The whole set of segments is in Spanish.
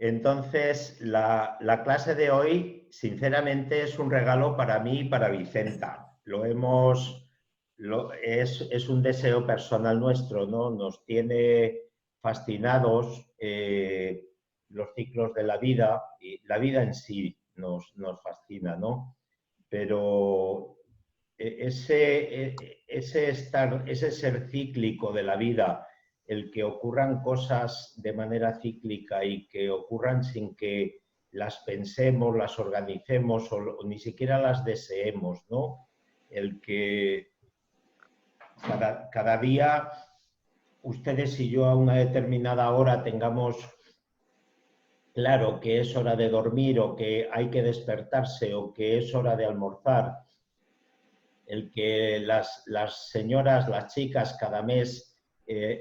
Entonces, la clase de hoy, sinceramente, es un regalo para mí y para Vicenta. Es un deseo personal nuestro, ¿no? Nos tiene fascinados los ciclos de la vida y la vida en sí nos fascina, ¿no? Pero ese ser cíclico de la vida, el que ocurran cosas de manera cíclica y que ocurran sin que las pensemos, las organicemos o ni siquiera las deseemos, ¿no? El que cada día ustedes y yo a una determinada hora tengamos claro que es hora de dormir o que hay que despertarse o que es hora de almorzar, el que las señoras, las chicas, cada mes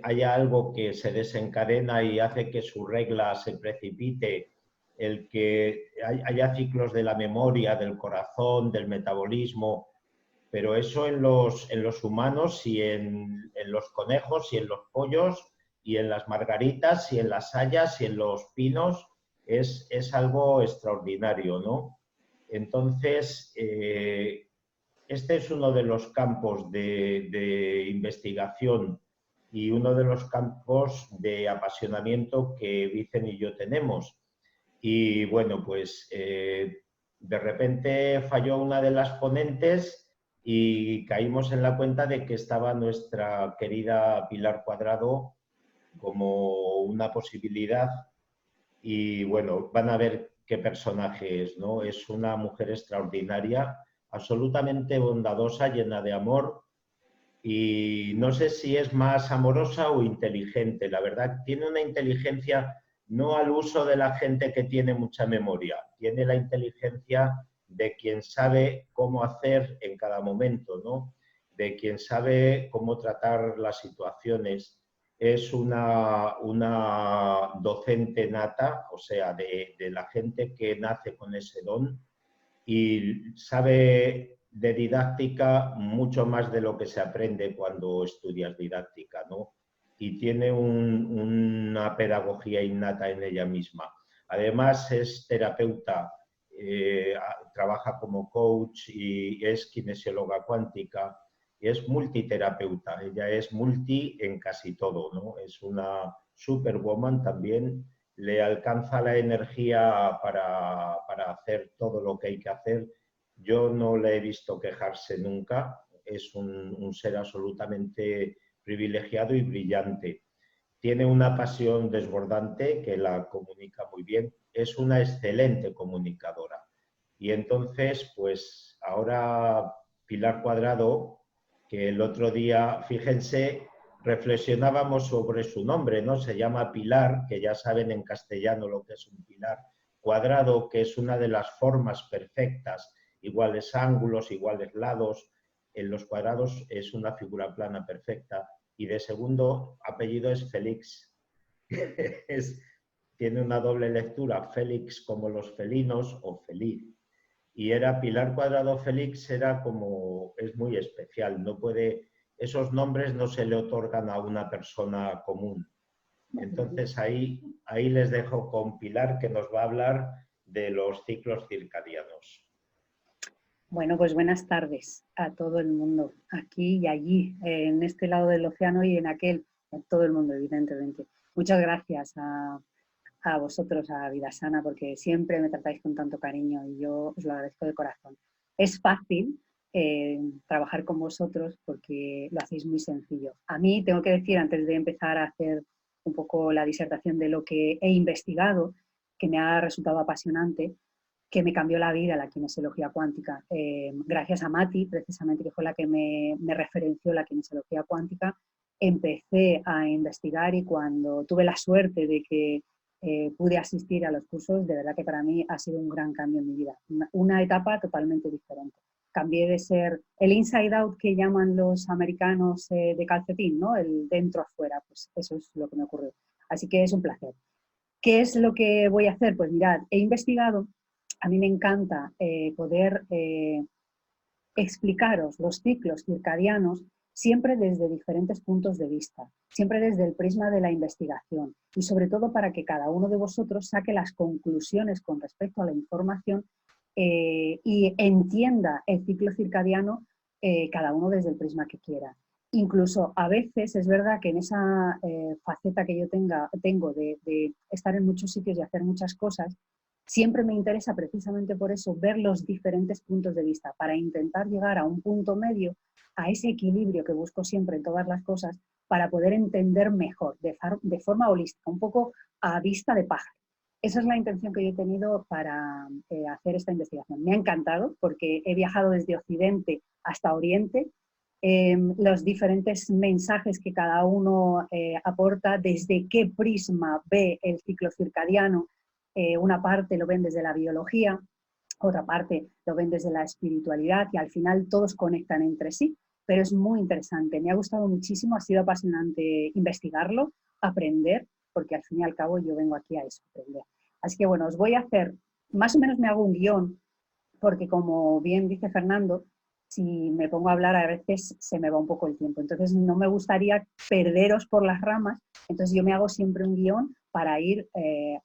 haya algo que se desencadena y hace que su regla se precipite, el que haya ciclos de la memoria, del corazón, del metabolismo, pero eso en los humanos y en los conejos y en los pollos y en las margaritas y en las hayas y en los pinos es algo extraordinario, ¿no? Entonces, este es uno de los campos de investigación y uno de los campos de apasionamiento que Vicen y yo tenemos. Y bueno, pues de repente falló una de las ponentes y caímos en la cuenta de que estaba nuestra querida Pilar Cuadrado como una posibilidad. Y bueno, van a ver qué personaje es, ¿no? Es una mujer extraordinaria, absolutamente bondadosa, llena de amor, y no sé si es más amorosa o inteligente. La verdad, tiene una inteligencia no al uso de la gente que tiene mucha memoria, tiene la inteligencia de quien sabe cómo hacer en cada momento, ¿no? De quien sabe cómo tratar las situaciones. Es una docente nata, o sea, de la gente que nace con ese don y sabe de didáctica mucho más de lo que se aprende cuando estudias didáctica, ¿no? Y tiene una pedagogía innata en ella misma. Además es terapeuta, trabaja como coach y es kinesióloga cuántica y es multiterapeuta. Ella es multi en casi todo, ¿no? Es una superwoman también, le alcanza la energía para hacer todo lo que hay que hacer. Yo no le he visto quejarse nunca, es un ser absolutamente privilegiado y brillante. Tiene una pasión desbordante que la comunica muy bien, es una excelente comunicadora. Y entonces, pues ahora Pilar Cuadrado, que el otro día, fíjense, reflexionábamos sobre su nombre, ¿no? Se llama Pilar, que ya saben en castellano lo que es un pilar, cuadrado, que es una de las formas perfectas, iguales ángulos, iguales lados. En los cuadrados es una figura plana perfecta. Y de segundo apellido es Félix. es, tiene una doble lectura, Félix como los felinos o feliz. Y era Pilar Cuadrado Félix, era como, es muy especial, no puede, esos nombres no se le otorgan a una persona común. Entonces ahí les dejo con Pilar, que nos va a hablar de los ciclos circadianos. Bueno, pues buenas tardes a todo el mundo, aquí y allí, en este lado del océano y en aquel, en todo el mundo, evidentemente. Muchas gracias a vosotros, a Vidasana, porque siempre me tratáis con tanto cariño y yo os lo agradezco de corazón. Es fácil trabajar con vosotros porque lo hacéis muy sencillo. A mí, tengo que decir, antes de empezar a hacer un poco la disertación de lo que he investigado, que me ha resultado apasionante, que me cambió la vida la kinesiología cuántica. Gracias a Mati, precisamente, que fue la que me referenció la kinesiología cuántica, empecé a investigar y cuando tuve la suerte de que pude asistir a los cursos, de verdad que para mí ha sido un gran cambio en mi vida. Una etapa totalmente diferente. Cambié de ser el inside out que llaman los americanos de calcetín, ¿no? El dentro afuera, pues eso es lo que me ocurrió. Así que es un placer. ¿Qué es lo que voy a hacer? Pues mirad, he investigado. A mí me encanta poder explicaros los ciclos circadianos siempre desde diferentes puntos de vista, siempre desde el prisma de la investigación y sobre todo para que cada uno de vosotros saque las conclusiones con respecto a la información y entienda el ciclo circadiano cada uno desde el prisma que quiera. Incluso a veces es verdad que en esa faceta que yo tengo de estar en muchos sitios y hacer muchas cosas, siempre me interesa precisamente por eso ver los diferentes puntos de vista para intentar llegar a un punto medio, a ese equilibrio que busco siempre en todas las cosas para poder entender mejor, de forma holística, un poco a vista de pájaro. Esa es la intención que yo he tenido para hacer esta investigación. Me ha encantado porque he viajado desde Occidente hasta Oriente, los diferentes mensajes que cada uno aporta, desde qué prisma ve el ciclo circadiano. Una parte lo ven desde la biología, otra parte lo ven desde la espiritualidad y al final todos conectan entre sí, pero es muy interesante. Me ha gustado muchísimo, ha sido apasionante investigarlo, aprender, porque al fin y al cabo yo vengo aquí a eso, aprender. Así que bueno, os voy a hacer, más o menos me hago un guión, porque como bien dice Fernando, si me pongo a hablar a veces se me va un poco el tiempo. Entonces no me gustaría perderos por las ramas, entonces yo me hago siempre un guión para ir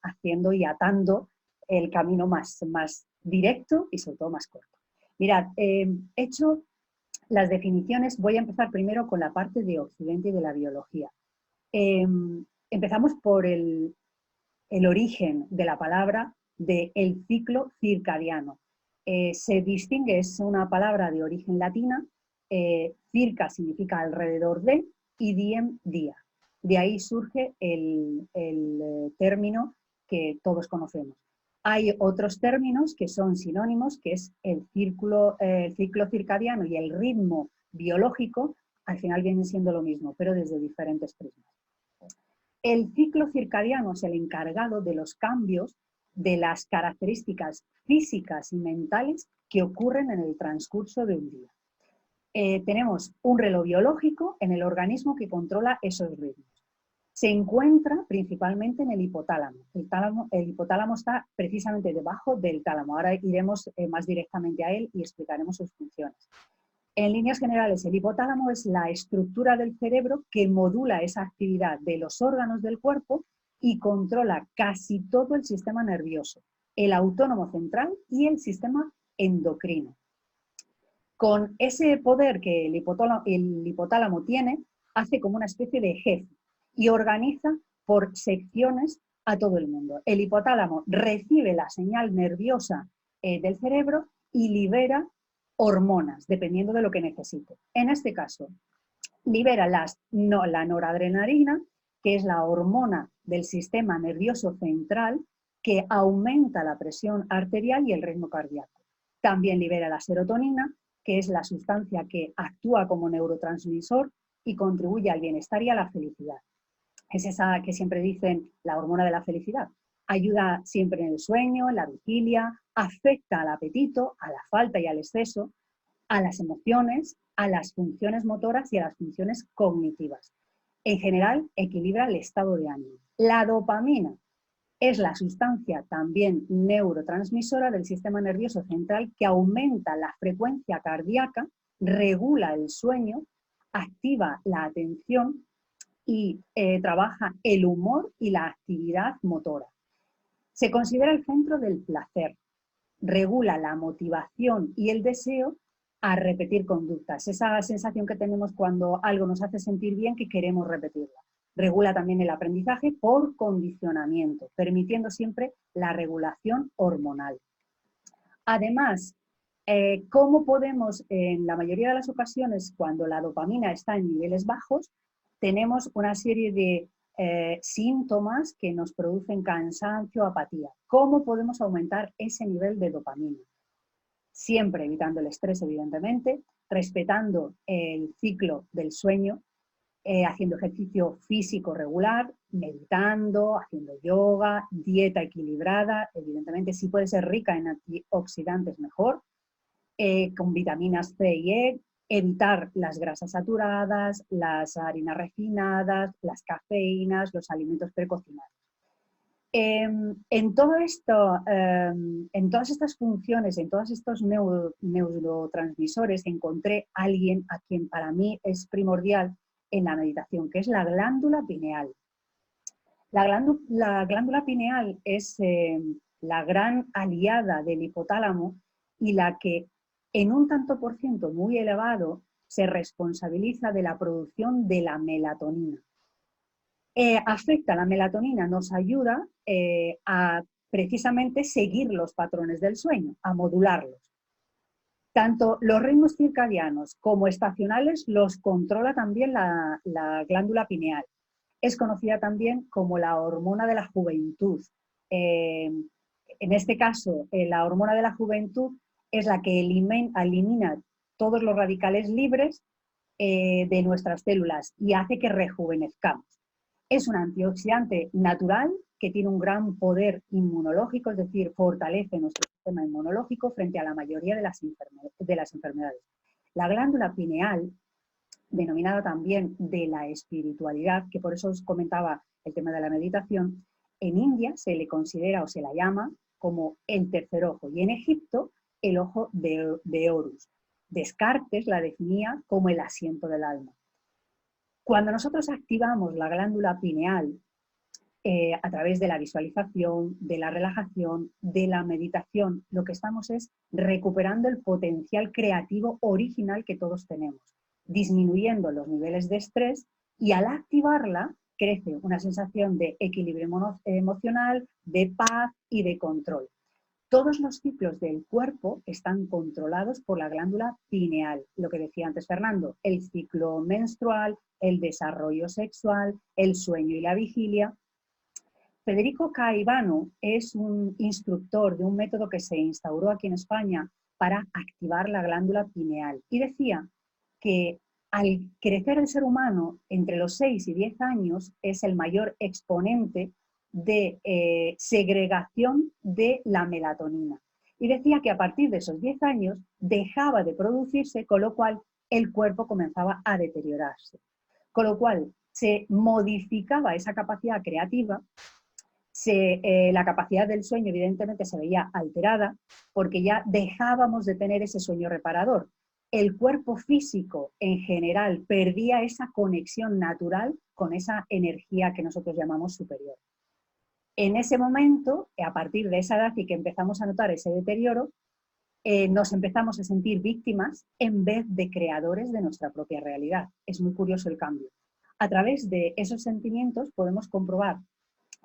haciendo y atando el camino más directo y sobre todo más corto. Mirad, he hecho las definiciones, voy a empezar primero con la parte de Occidente y de la biología. Empezamos por el origen de la palabra del ciclo circadiano. Se distingue, es una palabra de origen latina, circa significa alrededor de y diem día. De ahí surge el término que todos conocemos. Hay otros términos que son sinónimos, que es el ciclo circadiano y el ritmo biológico, al final vienen siendo lo mismo, pero desde diferentes prismas. El ciclo circadiano es el encargado de los cambios de las características físicas y mentales que ocurren en el transcurso de un día. Tenemos un reloj biológico en el organismo que controla esos ritmos. Se encuentra principalmente en el hipotálamo. El hipotálamo está precisamente debajo del tálamo. Ahora iremos más directamente a él y explicaremos sus funciones. En líneas generales, el hipotálamo es la estructura del cerebro que modula esa actividad de los órganos del cuerpo y controla casi todo el sistema nervioso, el autónomo central y el sistema endocrino. Con ese poder que el hipotálamo tiene, hace como una especie de jefe y organiza por secciones a todo el mundo. El hipotálamo recibe la señal nerviosa del cerebro y libera hormonas, dependiendo de lo que necesite. En este caso, libera la noradrenalina, que es la hormona del sistema nervioso central que aumenta la presión arterial y el ritmo cardíaco. También libera la serotonina, que es la sustancia que actúa como neurotransmisor y contribuye al bienestar y a la felicidad. Es esa que siempre dicen la hormona de la felicidad. Ayuda siempre en el sueño, en la vigilia, afecta al apetito, a la falta y al exceso, a las emociones, a las funciones motoras y a las funciones cognitivas. En general, equilibra el estado de ánimo. La dopamina es la sustancia también neurotransmisora del sistema nervioso central que aumenta la frecuencia cardíaca, regula el sueño, activa la atención y trabaja el humor y la actividad motora. Se considera el centro del placer, regula la motivación y el deseo a repetir conductas. Esa sensación que tenemos cuando algo nos hace sentir bien que queremos repetirla. Regula también el aprendizaje por condicionamiento, permitiendo siempre la regulación hormonal. Además, ¿cómo podemos, en la mayoría de las ocasiones, cuando la dopamina está en niveles bajos, tenemos una serie de síntomas que nos producen cansancio, apatía? ¿Cómo podemos aumentar ese nivel de dopamina? Siempre evitando el estrés, evidentemente, respetando el ciclo del sueño, haciendo ejercicio físico regular, meditando, haciendo yoga, dieta equilibrada, evidentemente si puede ser rica en antioxidantes mejor, con vitaminas C y E, evitar las grasas saturadas, las harinas refinadas, las cafeínas, los alimentos precocinados. En todo esto, en todas estas funciones, en todos estos neurotransmisores, encontré a alguien a quien para mí es primordial en la meditación, que es la glándula pineal. La glándula pineal es la gran aliada del hipotálamo y la que en un tanto por ciento muy elevado se responsabiliza de la producción de la melatonina. Afecta la melatonina, nos ayuda a precisamente seguir los patrones del sueño, a modularlos. Tanto los ritmos circadianos como estacionales los controla también la glándula pineal. Es conocida también como la hormona de la juventud. En este caso, la hormona de la juventud es la que elimina todos los radicales libres de nuestras células y hace que rejuvenezcamos. Es un antioxidante natural que tiene un gran poder inmunológico, es decir, fortalece nuestro sistema inmunológico frente a la mayoría de las enfermedades. La glándula pineal, denominada también de la espiritualidad, que por eso os comentaba el tema de la meditación, en India se le considera o se la llama como el tercer ojo y en Egipto el ojo de Horus. Descartes la definía como el asiento del alma. Cuando nosotros activamos la glándula pineal a través de la visualización, de la relajación, de la meditación, lo que estamos es recuperando el potencial creativo original que todos tenemos, disminuyendo los niveles de estrés y al activarla crece una sensación de equilibrio emocional, de paz y de control. Todos los ciclos del cuerpo están controlados por la glándula pineal, lo que decía antes Fernando, el ciclo menstrual, el desarrollo sexual, el sueño y la vigilia. Federico Caivano es un instructor de un método que se instauró aquí en España para activar la glándula pineal y decía que al crecer el ser humano entre los 6 y 10 años es el mayor exponente de segregación de la melatonina. Y decía que a partir de esos 10 años dejaba de producirse, con lo cual el cuerpo comenzaba a deteriorarse. Con lo cual se modificaba esa capacidad creativa, la capacidad del sueño evidentemente se veía alterada porque ya dejábamos de tener ese sueño reparador. El cuerpo físico en general perdía esa conexión natural con esa energía que nosotros llamamos superior. En ese momento, a partir de esa edad y que empezamos a notar ese deterioro, nos empezamos a sentir víctimas en vez de creadores de nuestra propia realidad. Es muy curioso el cambio. A través de esos sentimientos podemos comprobar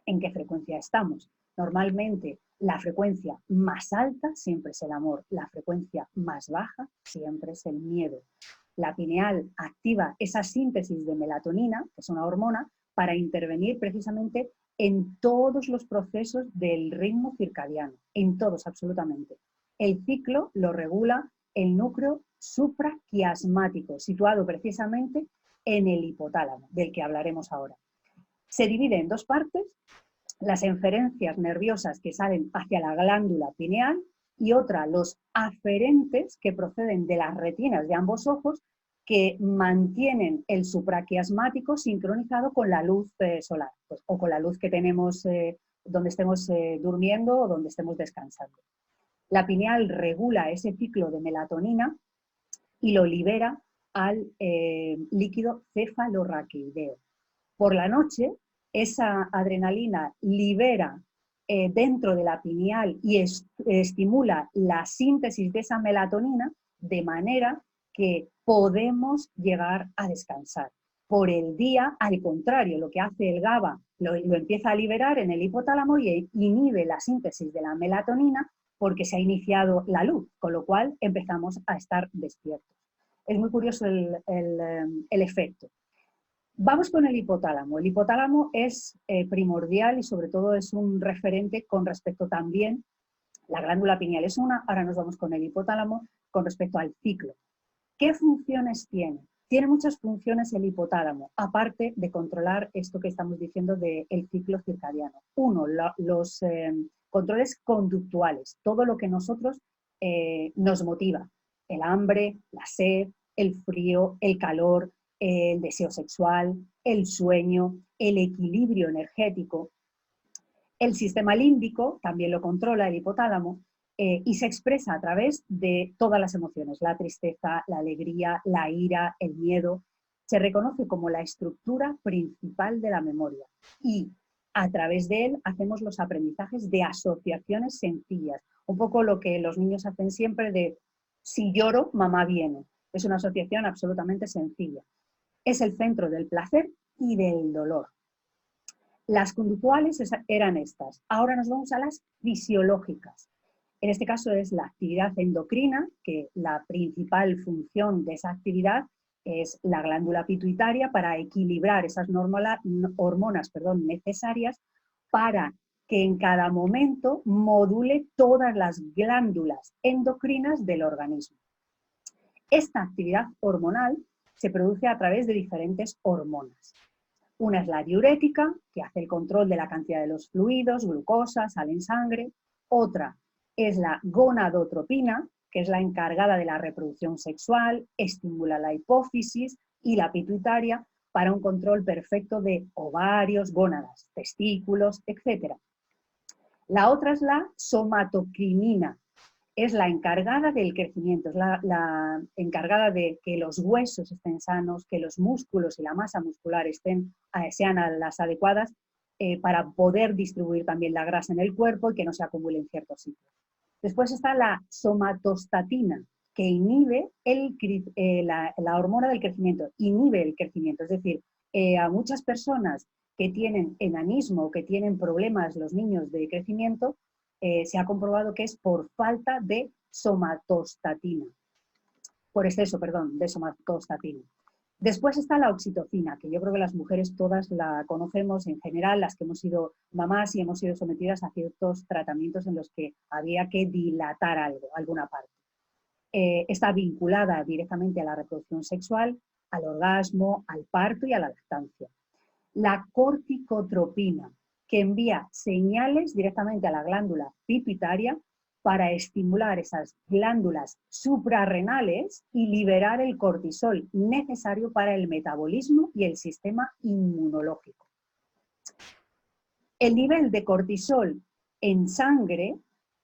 en qué frecuencia estamos. Normalmente la frecuencia más alta siempre es el amor, la frecuencia más baja siempre es el miedo. La pineal activa esa síntesis de melatonina, que es una hormona, para intervenir precisamente en todos los procesos del ritmo circadiano, en todos absolutamente. El ciclo lo regula el núcleo supraquiasmático, situado precisamente en el hipotálamo, del que hablaremos ahora. Se divide en dos partes, las inferencias nerviosas que salen hacia la glándula pineal y otra, los aferentes que proceden de las retinas de ambos ojos que mantienen el supraquiasmático sincronizado con la luz solar, pues, o con la luz que tenemos donde estemos durmiendo o donde estemos descansando. La pineal regula ese ciclo de melatonina y lo libera al líquido cefalorraquideo. Por la noche, esa adrenalina libera dentro de la pineal y estimula la síntesis de esa melatonina de manera que podemos llegar a descansar. Por el día, al contrario, lo que hace el GABA lo empieza a liberar en el hipotálamo y inhibe la síntesis de la melatonina porque se ha iniciado la luz, con lo cual empezamos a estar despiertos. Es muy curioso el efecto. Vamos con el hipotálamo. El hipotálamo es primordial y sobre todo es un referente con respecto también, la glándula pineal es una, ahora nos vamos con el hipotálamo con respecto al ciclo. ¿Qué funciones tiene? Tiene muchas funciones el hipotálamo, aparte de controlar esto que estamos diciendo del ciclo circadiano. Uno, los controles conductuales, todo lo que nosotros nos motiva, el hambre, la sed, el frío, el calor, el deseo sexual, el sueño, el equilibrio energético. El sistema límbico también lo controla el hipotálamo y se expresa a través de todas las emociones, la tristeza, la alegría, la ira, el miedo. Se reconoce como la estructura principal de la memoria y a través de él hacemos los aprendizajes de asociaciones sencillas, un poco lo que los niños hacen siempre de si lloro, mamá viene. Es una asociación absolutamente sencilla. Es el centro del placer y del dolor. Las conductuales eran estas. Ahora nos vamos a las fisiológicas. En este caso es la actividad endocrina, que la principal función de esa actividad es la glándula pituitaria para equilibrar esas hormonas necesarias para que en cada momento module todas las glándulas endocrinas del organismo. Esta actividad hormonal se produce a través de diferentes hormonas. Una es la diurética, que hace el control de la cantidad de los fluidos, glucosa, sal en sangre. Otra es la gonadotropina, que es la encargada de la reproducción sexual, estimula la hipófisis y la pituitaria para un control perfecto de ovarios, gónadas, testículos, etc. La otra es la somatocrinina, es la encargada del crecimiento, es la encargada de que los huesos estén sanos, que los músculos y la masa muscular sean las adecuadas para poder distribuir también la grasa en el cuerpo y que no se acumule en ciertos sitios. Después está la somatostatina, que inhibe la hormona del crecimiento, inhibe el crecimiento, es decir, a muchas personas que tienen enanismo o que tienen problemas los niños de crecimiento, se ha comprobado que es por falta de somatostatina, por exceso, perdón, de somatostatina. Después está la oxitocina, que yo creo que las mujeres todas la conocemos en general, las que hemos sido mamás y hemos sido sometidas a ciertos tratamientos en los que había que dilatar algo, alguna parte. Está vinculada directamente a la reproducción sexual, al orgasmo, al parto y a la lactancia. La corticotropina, que envía señales directamente a la glándula pituitaria para estimular esas glándulas suprarrenales y liberar el cortisol necesario para el metabolismo y el sistema inmunológico. El nivel de cortisol en sangre,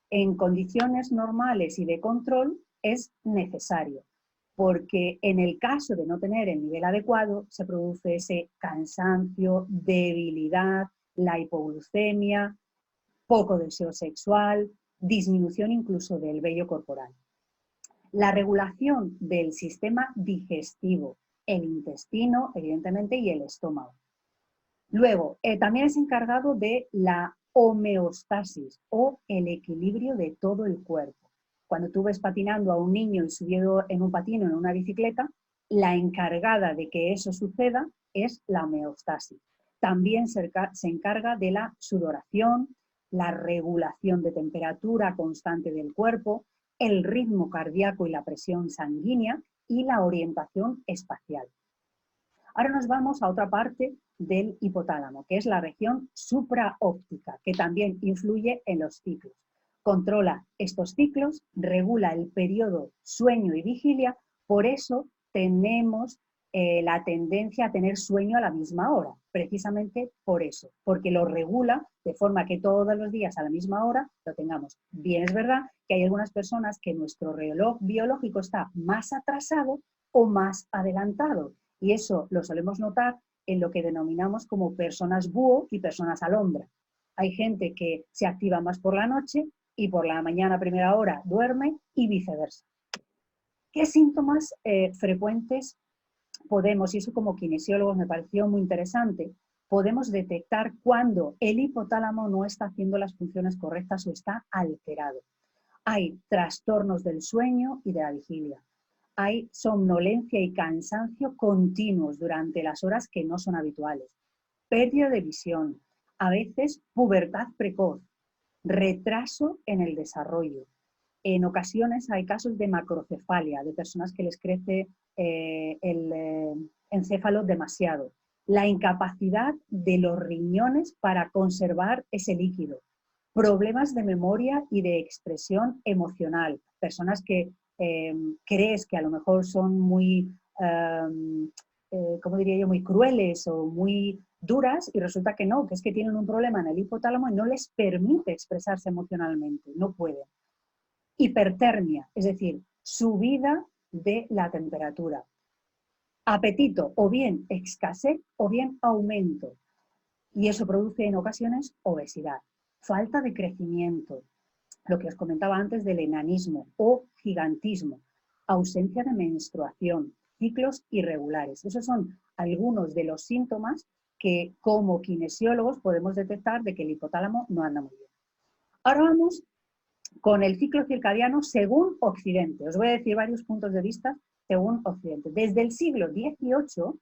en condiciones normales y de control, es necesario, porque en el caso de no tener el nivel adecuado, se produce ese cansancio, debilidad, la hipoglucemia, poco deseo sexual, disminución incluso del vello corporal. La regulación del sistema digestivo, el intestino, evidentemente, y el estómago. Luego, también es encargado de la homeostasis o el equilibrio de todo el cuerpo. Cuando tú ves patinando a un niño y subido en un patín o en una bicicleta, la encargada de que eso suceda es la homeostasis. También se encarga de la sudoración, la regulación de temperatura constante del cuerpo, el ritmo cardíaco y la presión sanguínea y la orientación espacial. Ahora nos vamos a otra parte del hipotálamo, que es la región supraóptica, que también influye en los ciclos. Controla estos ciclos, regula el periodo sueño y vigilia, por eso tenemos la tendencia a tener sueño a la misma hora, precisamente por eso, porque lo regula de forma que todos los días a la misma hora lo tengamos. Bien, es verdad que hay algunas personas que nuestro reloj biológico está más atrasado o más adelantado, y eso lo solemos notar en lo que denominamos como personas búho y personas alondra. Hay gente que se activa más por la noche y por la mañana a primera hora duerme y viceversa. ¿Qué síntomas frecuentes podemos, y eso como kinesiólogos me pareció muy interesante, podemos detectar cuando el hipotálamo no está haciendo las funciones correctas o está alterado? Hay trastornos del sueño y de la vigilia. Hay somnolencia y cansancio continuos durante las horas que no son habituales. Pérdida de visión, a veces pubertad precoz, retraso en el desarrollo. En ocasiones hay casos de macrocefalia, de personas que les crece el encéfalo demasiado. La incapacidad de los riñones para conservar ese líquido. Problemas de memoria y de expresión emocional. Personas que crees que a lo mejor son muy ¿cómo diría yo?, muy crueles o muy duras, y resulta que no, que es que tienen un problema en el hipotálamo y no les permite expresarse emocionalmente, no pueden. Hipertermia, es decir, subida de la temperatura. Apetito, o bien escasez o bien aumento, y eso produce en ocasiones obesidad. Falta de crecimiento, lo que os comentaba antes del enanismo o gigantismo, ausencia de menstruación, ciclos irregulares. Esos son algunos de los síntomas que como kinesiólogos podemos detectar de que el hipotálamo no anda muy bien. Ahora vamos con el ciclo circadiano según Occidente. Os voy a decir varios puntos de vista según Occidente. Desde el siglo XVIII,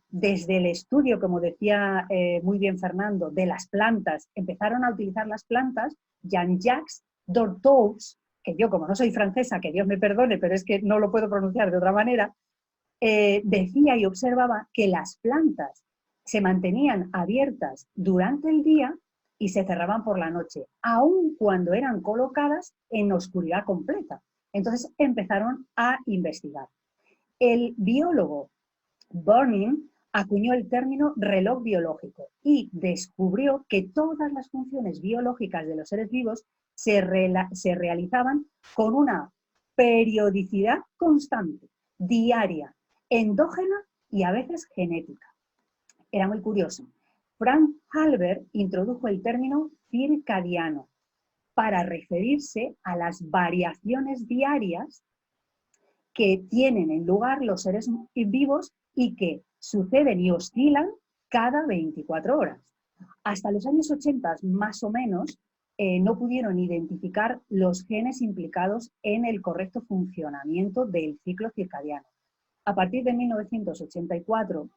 desde el estudio, como decía muy bien Fernando, de las plantas, empezaron a utilizar las plantas. Jean-Jacques Dortoux, que yo como no soy francesa, que Dios me perdone, pero es que no lo puedo pronunciar de otra manera, decía y observaba que las plantas se mantenían abiertas durante el día y se cerraban por la noche, aun cuando eran colocadas en oscuridad completa. Entonces empezaron a investigar. El biólogo Burning acuñó el término reloj biológico y descubrió que todas las funciones biológicas de los seres vivos se realizaban con una periodicidad constante, diaria, endógena y a veces genética. Era muy curioso. Frank Halber introdujo el término circadiano para referirse a las variaciones diarias que tienen en lugar los seres vivos y que suceden y oscilan cada 24 horas. Hasta los años 80, más o menos, no pudieron identificar los genes implicados en el correcto funcionamiento del ciclo circadiano. A partir de 1984,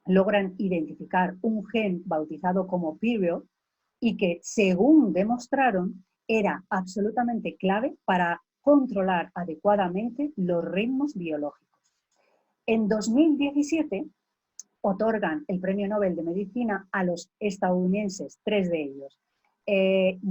logran identificar un gen bautizado como period y que, según demostraron, era absolutamente clave para controlar adecuadamente los ritmos biológicos. En 2017 otorgan el Premio Nobel de Medicina a los estadounidenses, 3 de ellos,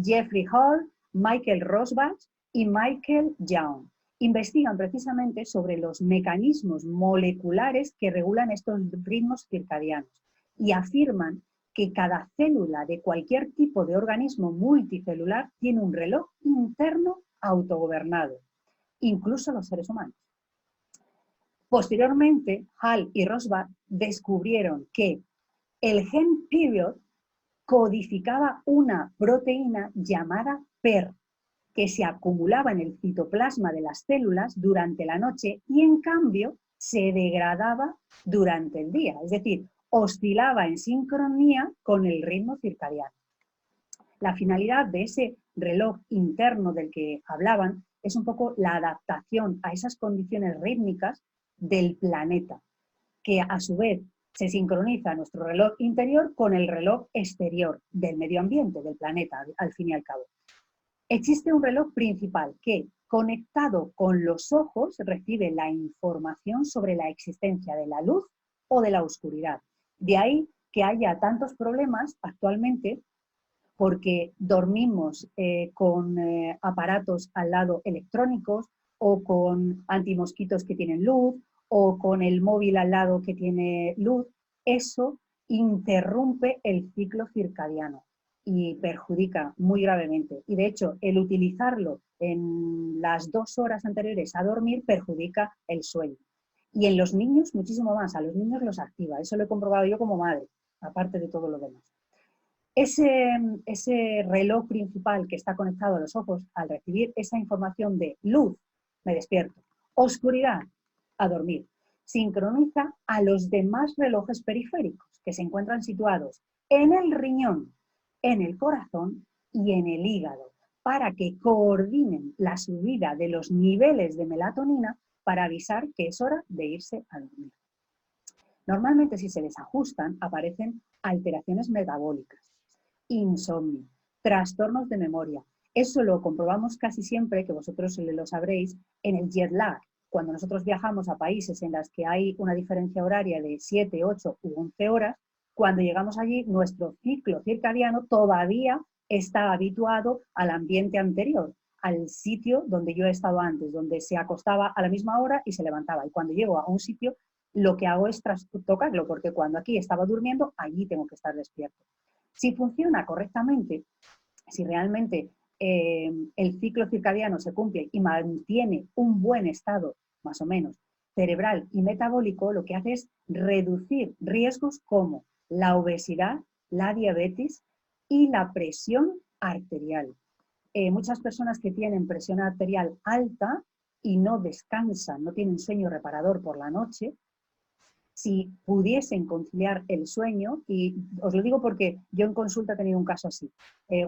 Jeffrey Hall, Michael Rosbach y Michael Young. Investigan precisamente sobre los mecanismos moleculares que regulan estos ritmos circadianos y afirman que cada célula de cualquier tipo de organismo multicelular tiene un reloj interno autogobernado, incluso los seres humanos. Posteriormente, Hall y Rosbach descubrieron que el gen period codificaba una proteína llamada PER, que se acumulaba en el citoplasma de las células durante la noche y en cambio se degradaba durante el día, es decir, oscilaba en sincronía con el ritmo circadiano. La finalidad de ese reloj interno del que hablaban es un poco la adaptación a esas condiciones rítmicas del planeta, que a su vez se sincroniza nuestro reloj interior con el reloj exterior del medio ambiente, del planeta, al fin y al cabo. Existe un reloj principal que, conectado con los ojos, recibe la información sobre la existencia de la luz o de la oscuridad. De ahí que haya tantos problemas actualmente porque dormimos con aparatos al lado electrónicos o con antimosquitos que tienen luz o con el móvil al lado que tiene luz. Eso interrumpe el ciclo circadiano y perjudica muy gravemente. Y de hecho, el utilizarlo en las 2 horas anteriores a dormir perjudica el sueño. Y en los niños muchísimo más, a los niños los activa. Eso lo he comprobado yo como madre, aparte de todo lo demás. Ese reloj principal que está conectado a los ojos, al recibir esa información de luz, me despierto, oscuridad, a dormir, sincroniza a los demás relojes periféricos que se encuentran situados en el riñón, en el corazón y en el hígado, para que coordinen la subida de los niveles de melatonina para avisar que es hora de irse a dormir. Normalmente, si se desajustan, aparecen alteraciones metabólicas, insomnio, trastornos de memoria. Eso lo comprobamos casi siempre, que vosotros lo sabréis, en el jet lag. Cuando nosotros viajamos a países en los que hay una diferencia horaria de 7, 8 u 11 horas, cuando llegamos allí, nuestro ciclo circadiano todavía está habituado al ambiente anterior, al sitio donde yo he estado antes, donde se acostaba a la misma hora y se levantaba. Y cuando llego a un sitio lo que hago es tocarlo, porque cuando aquí estaba durmiendo, allí tengo que estar despierto. Si funciona correctamente, si realmente el ciclo circadiano se cumple y mantiene un buen estado, más o menos, cerebral y metabólico, lo que hace es reducir riesgos como la obesidad, la diabetes y la presión arterial. Muchas personas que tienen presión arterial alta y no descansan, no tienen sueño reparador por la noche, si pudiesen conciliar el sueño, y os lo digo porque yo en consulta he tenido un caso así,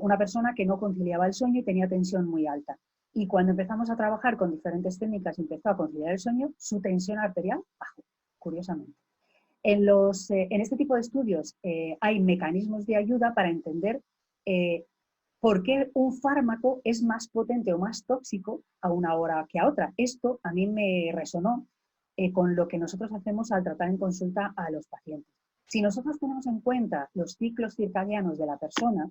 una persona que no conciliaba el sueño y tenía tensión muy alta. Y cuando empezamos a trabajar con diferentes técnicas y empezó a conciliar el sueño, su tensión arterial bajó, curiosamente. En este tipo de estudios hay mecanismos de ayuda para entender por qué un fármaco es más potente o más tóxico a una hora que a otra. Esto a mí me resonó con lo que nosotros hacemos al tratar en consulta a los pacientes. Si nosotros tenemos en cuenta los ciclos circadianos de la persona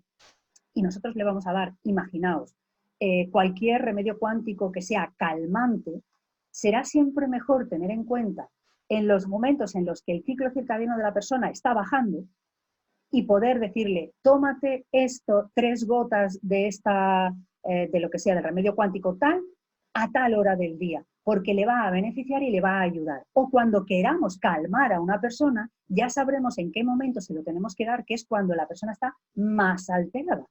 y nosotros le vamos a dar, imaginaos, cualquier remedio cuántico que sea calmante, será siempre mejor tener en cuenta en los momentos en los que el ciclo circadiano de la persona está bajando y poder decirle, tómate esto, 3 gotas de de lo que sea, del remedio cuántico tal, a tal hora del día, porque le va a beneficiar y le va a ayudar. O cuando queramos calmar a una persona, ya sabremos en qué momento se lo tenemos que dar, que es cuando la persona está más alterada.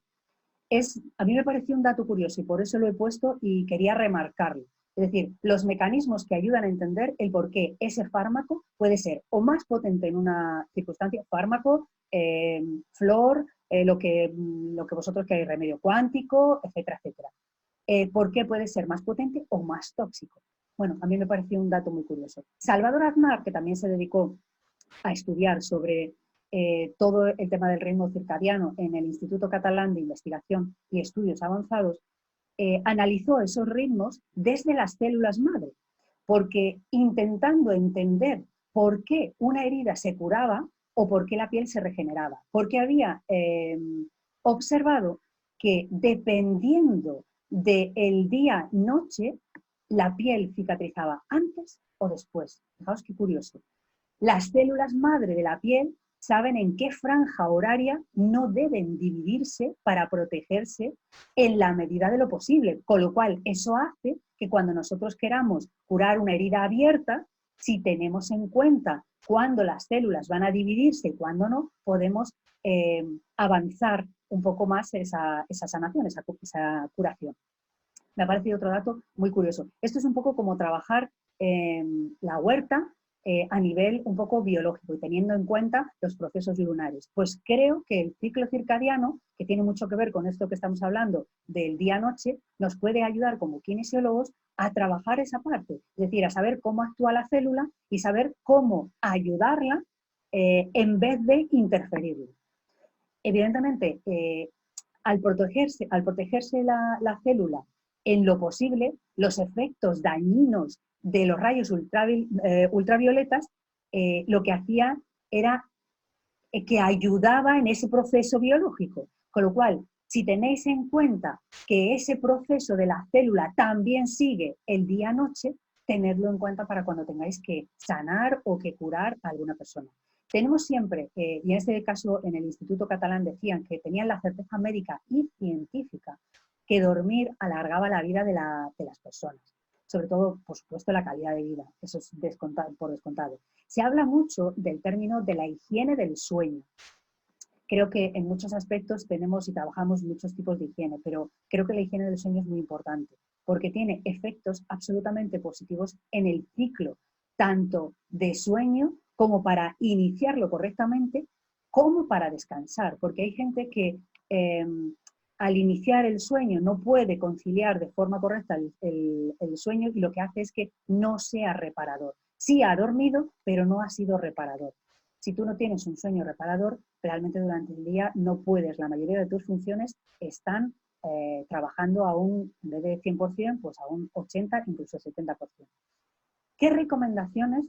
A mí me pareció un dato curioso y por eso lo he puesto y quería remarcarlo. Es decir, los mecanismos que ayudan a entender el por qué ese fármaco puede ser o más potente en una circunstancia, fármaco, flor, lo que vosotros queráis, remedio cuántico, etcétera, etcétera. ¿Por qué puede ser más potente o más tóxico? Bueno, a mí me pareció un dato muy curioso. Salvador Aznar, que también se dedicó a estudiar sobre todo el tema del ritmo circadiano en el Instituto Catalán de Investigación y Estudios Avanzados, analizó esos ritmos desde las células madre, porque intentando entender por qué una herida se curaba o por qué la piel se regeneraba, porque había observado que dependiendo del día-noche, la piel cicatrizaba antes o después. Fijaos qué curioso. Las células madre de la piel saben en qué franja horaria no deben dividirse para protegerse en la medida de lo posible, con lo cual eso hace que cuando nosotros queramos curar una herida abierta, si tenemos en cuenta cuándo las células van a dividirse y cuándo no, podemos avanzar un poco más esa sanación, esa curación. Me ha parecido otro dato muy curioso. Esto es un poco como trabajar la huerta a nivel un poco biológico y teniendo en cuenta los procesos lunares. Pues creo que el ciclo circadiano, que tiene mucho que ver con esto que estamos hablando del día-noche, nos puede ayudar como kinesiólogos a trabajar esa parte, es decir, a saber cómo actúa la célula y saber cómo ayudarla en vez de interferirla. Evidentemente, al protegerse la célula en lo posible, los efectos dañinos de los rayos ultravioletas lo que hacía era que ayudaba en ese proceso biológico. Con lo cual, si tenéis en cuenta que ese proceso de la célula también sigue el día-noche, tenedlo en cuenta para cuando tengáis que sanar o que curar a alguna persona. Tenemos siempre, y en este caso en el Instituto Catalán decían que tenían la certeza médica y científica que dormir alargaba la vida de las personas. Sobre todo, por supuesto, la calidad de vida, eso es por descontado. Se habla mucho del término de la higiene del sueño. Creo que en muchos aspectos tenemos y trabajamos muchos tipos de higiene, pero creo que la higiene del sueño es muy importante porque tiene efectos absolutamente positivos en el ciclo, tanto de sueño como para iniciarlo correctamente, como para descansar, porque hay gente que al iniciar el sueño no puede conciliar de forma correcta el sueño y lo que hace es que no sea reparador. Sí ha dormido, pero no ha sido reparador. Si tú no tienes un sueño reparador, realmente durante el día no puedes, la mayoría de tus funciones están trabajando a en vez de 100%, pues a un 80, incluso 70%. ¿Qué recomendaciones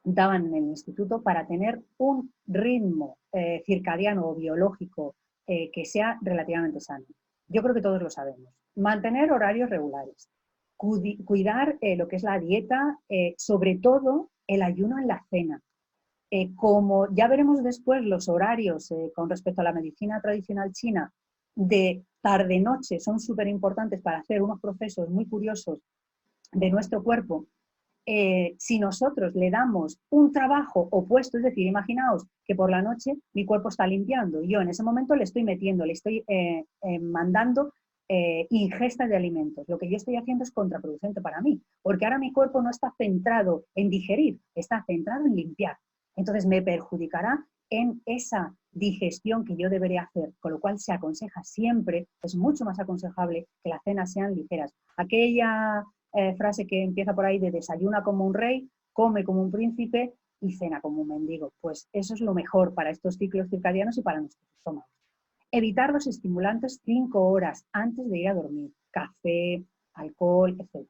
daban en el instituto para tener un ritmo circadiano o biológico que sea relativamente sano? Yo creo que todos lo sabemos. Mantener horarios regulares, cuidar lo que es la dieta, sobre todo el ayuno en la cena. Como ya veremos después los horarios con respecto a la medicina tradicional china de tarde-noche son súper importantes para hacer unos procesos muy curiosos de nuestro cuerpo. Si nosotros le damos un trabajo opuesto, es decir, imaginaos que por la noche mi cuerpo está limpiando y yo en ese momento le estoy metiendo, le estoy mandando ingestas de alimentos. Lo que yo estoy haciendo es contraproducente para mí, porque ahora mi cuerpo no está centrado en digerir, está centrado en limpiar. Entonces me perjudicará en esa digestión que yo debería hacer, con lo cual se aconseja siempre, es mucho más aconsejable que las cenas sean ligeras. Aquella frase que empieza por ahí de desayuna como un rey, come como un príncipe y cena como un mendigo. Pues eso es lo mejor para estos ciclos circadianos y para nuestros estómagos. Evitar los estimulantes 5 horas antes de ir a dormir, café, alcohol, etc.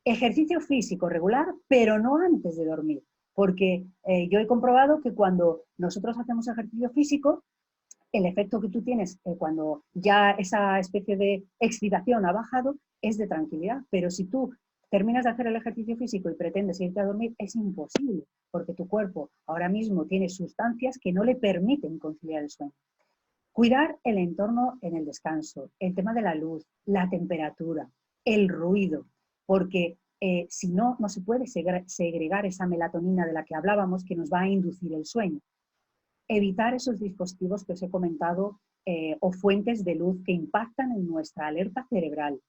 Ejercicio físico regular, pero no antes de dormir, porque yo he comprobado que cuando nosotros hacemos ejercicio físico, el efecto que tú tienes cuando ya esa especie de excitación ha bajado es de tranquilidad, pero si tú terminas de hacer el ejercicio físico y pretendes irte a dormir, es imposible, porque tu cuerpo ahora mismo tiene sustancias que no le permiten conciliar el sueño. Cuidar el entorno en el descanso, el tema de la luz, la temperatura, el ruido, porque si no, no se puede segregar esa melatonina de la que hablábamos que nos va a inducir el sueño. Evitar esos dispositivos que os he comentado o fuentes de luz que impactan en nuestra alerta cerebral.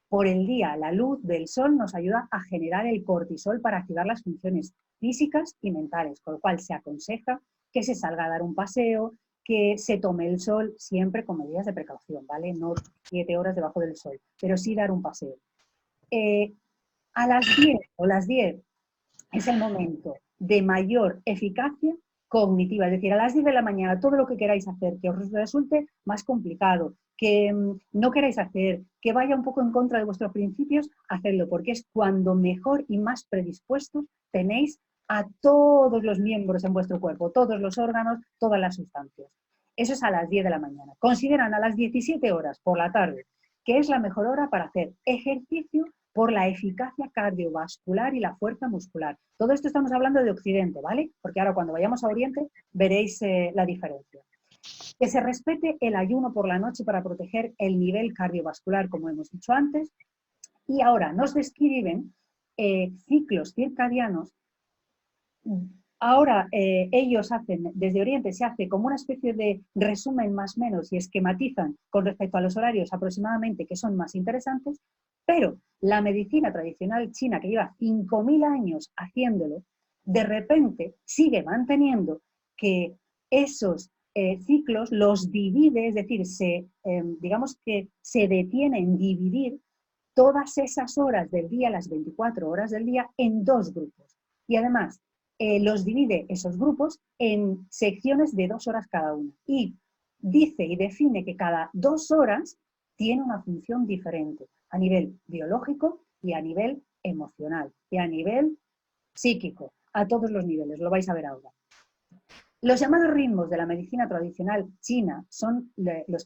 Por el día, la luz del sol nos ayuda a generar el cortisol para activar las funciones físicas y mentales, con lo cual se aconseja que se salga a dar un paseo, que se tome el sol siempre con medidas de precaución, ¿vale? No 7 horas debajo del sol, pero sí dar un paseo. A las 10 o las 10 es el momento de mayor eficacia cognitiva, es decir, a las 10 de la mañana todo lo que queráis hacer que os resulte más complicado, que no queráis hacer, que vaya un poco en contra de vuestros principios, hacedlo, porque es cuando mejor y más predispuestos tenéis a todos los miembros en vuestro cuerpo, todos los órganos, todas las sustancias. Eso es a las 10 de la mañana. Consideran a las 17 horas por la tarde, que es la mejor hora para hacer ejercicio por la eficacia cardiovascular y la fuerza muscular. Todo esto estamos hablando de Occidente, ¿vale? Porque ahora cuando vayamos a Oriente veréis la diferencia. Que se respete el ayuno por la noche para proteger el nivel cardiovascular, como hemos dicho antes. Y ahora nos describen ciclos circadianos. Ahora ellos hacen, desde Oriente se hace como una especie de resumen más o menos y esquematizan con respecto a los horarios aproximadamente que son más interesantes, pero la medicina tradicional china que lleva 5.000 años haciéndolo, de repente sigue manteniendo que esos ciclos los divide, es decir, digamos que se detiene en dividir todas esas horas del día, las 24 horas del día, en 2 grupos. Y además, los divide esos grupos en secciones de 2 horas cada una. Y dice y define que cada 2 horas tiene una función diferente a nivel biológico y a nivel emocional y a nivel psíquico, a todos los niveles, lo vais a ver ahora. Los llamados ritmos de la medicina tradicional china son lo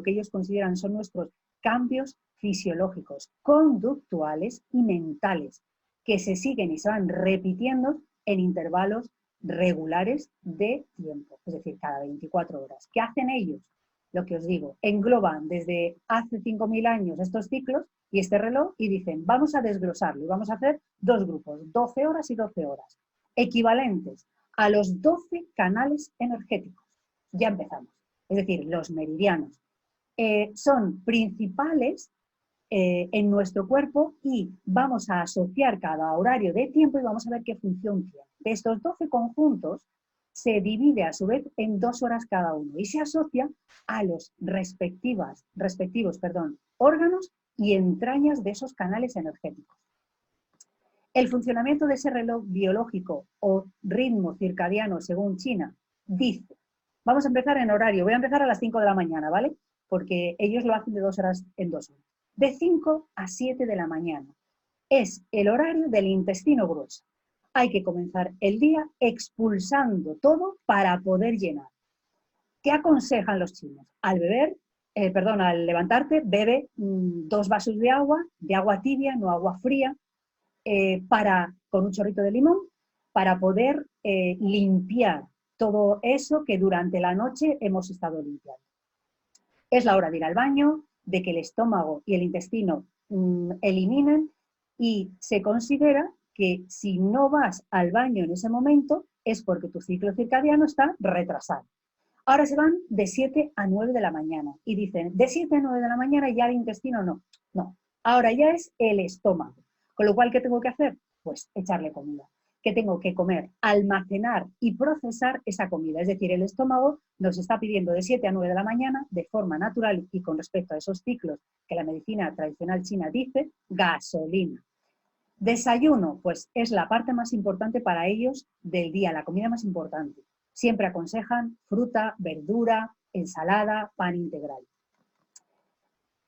que ellos consideran son nuestros cambios fisiológicos, conductuales y mentales, que se siguen y se van repitiendo en intervalos regulares de tiempo, es decir, cada 24 horas. ¿Qué hacen ellos? Lo que os digo, engloban desde hace 5.000 años estos ciclos y este reloj y dicen, vamos a desglosarlo y vamos a hacer 2 grupos, 12 horas y 12 horas, equivalentes a los 12 canales energéticos. Ya empezamos. Es decir, los meridianos son principales en nuestro cuerpo y vamos a asociar cada horario de tiempo y vamos a ver qué función tiene. De estos 12 conjuntos se divide a su vez en 2 horas cada uno y se asocia a los respectivos órganos y entrañas de esos canales energéticos. El funcionamiento de ese reloj biológico o ritmo circadiano según China dice, vamos a empezar en horario, voy a empezar a las 5 de la mañana, ¿vale? Porque ellos lo hacen de 2 horas en 2 horas. De 5 a 7 de la mañana es el horario del intestino grueso. Hay que comenzar el día expulsando todo para poder llenar. ¿Qué aconsejan los chinos? Al levantarte, bebe 2 vasos de agua tibia, no agua fría, con un chorrito de limón, para poder limpiar todo eso que durante la noche hemos estado limpiando. Es la hora de ir al baño, de que el estómago y el intestino eliminen, y se considera que si no vas al baño en ese momento es porque tu ciclo circadiano está retrasado. Ahora se van de 7 a 9 de la mañana y dicen, de 7 a 9 de la mañana ya el intestino no. No, ahora ya es el estómago. Con lo cual, ¿qué tengo que hacer? Pues echarle comida. ¿Qué tengo que comer? Almacenar y procesar esa comida. Es decir, el estómago nos está pidiendo de 7 a 9 de la mañana, de forma natural y con respecto a esos ciclos que la medicina tradicional china dice, gasolina. Desayuno, pues es la parte más importante para ellos del día, la comida más importante. Siempre aconsejan fruta, verdura, ensalada, pan integral.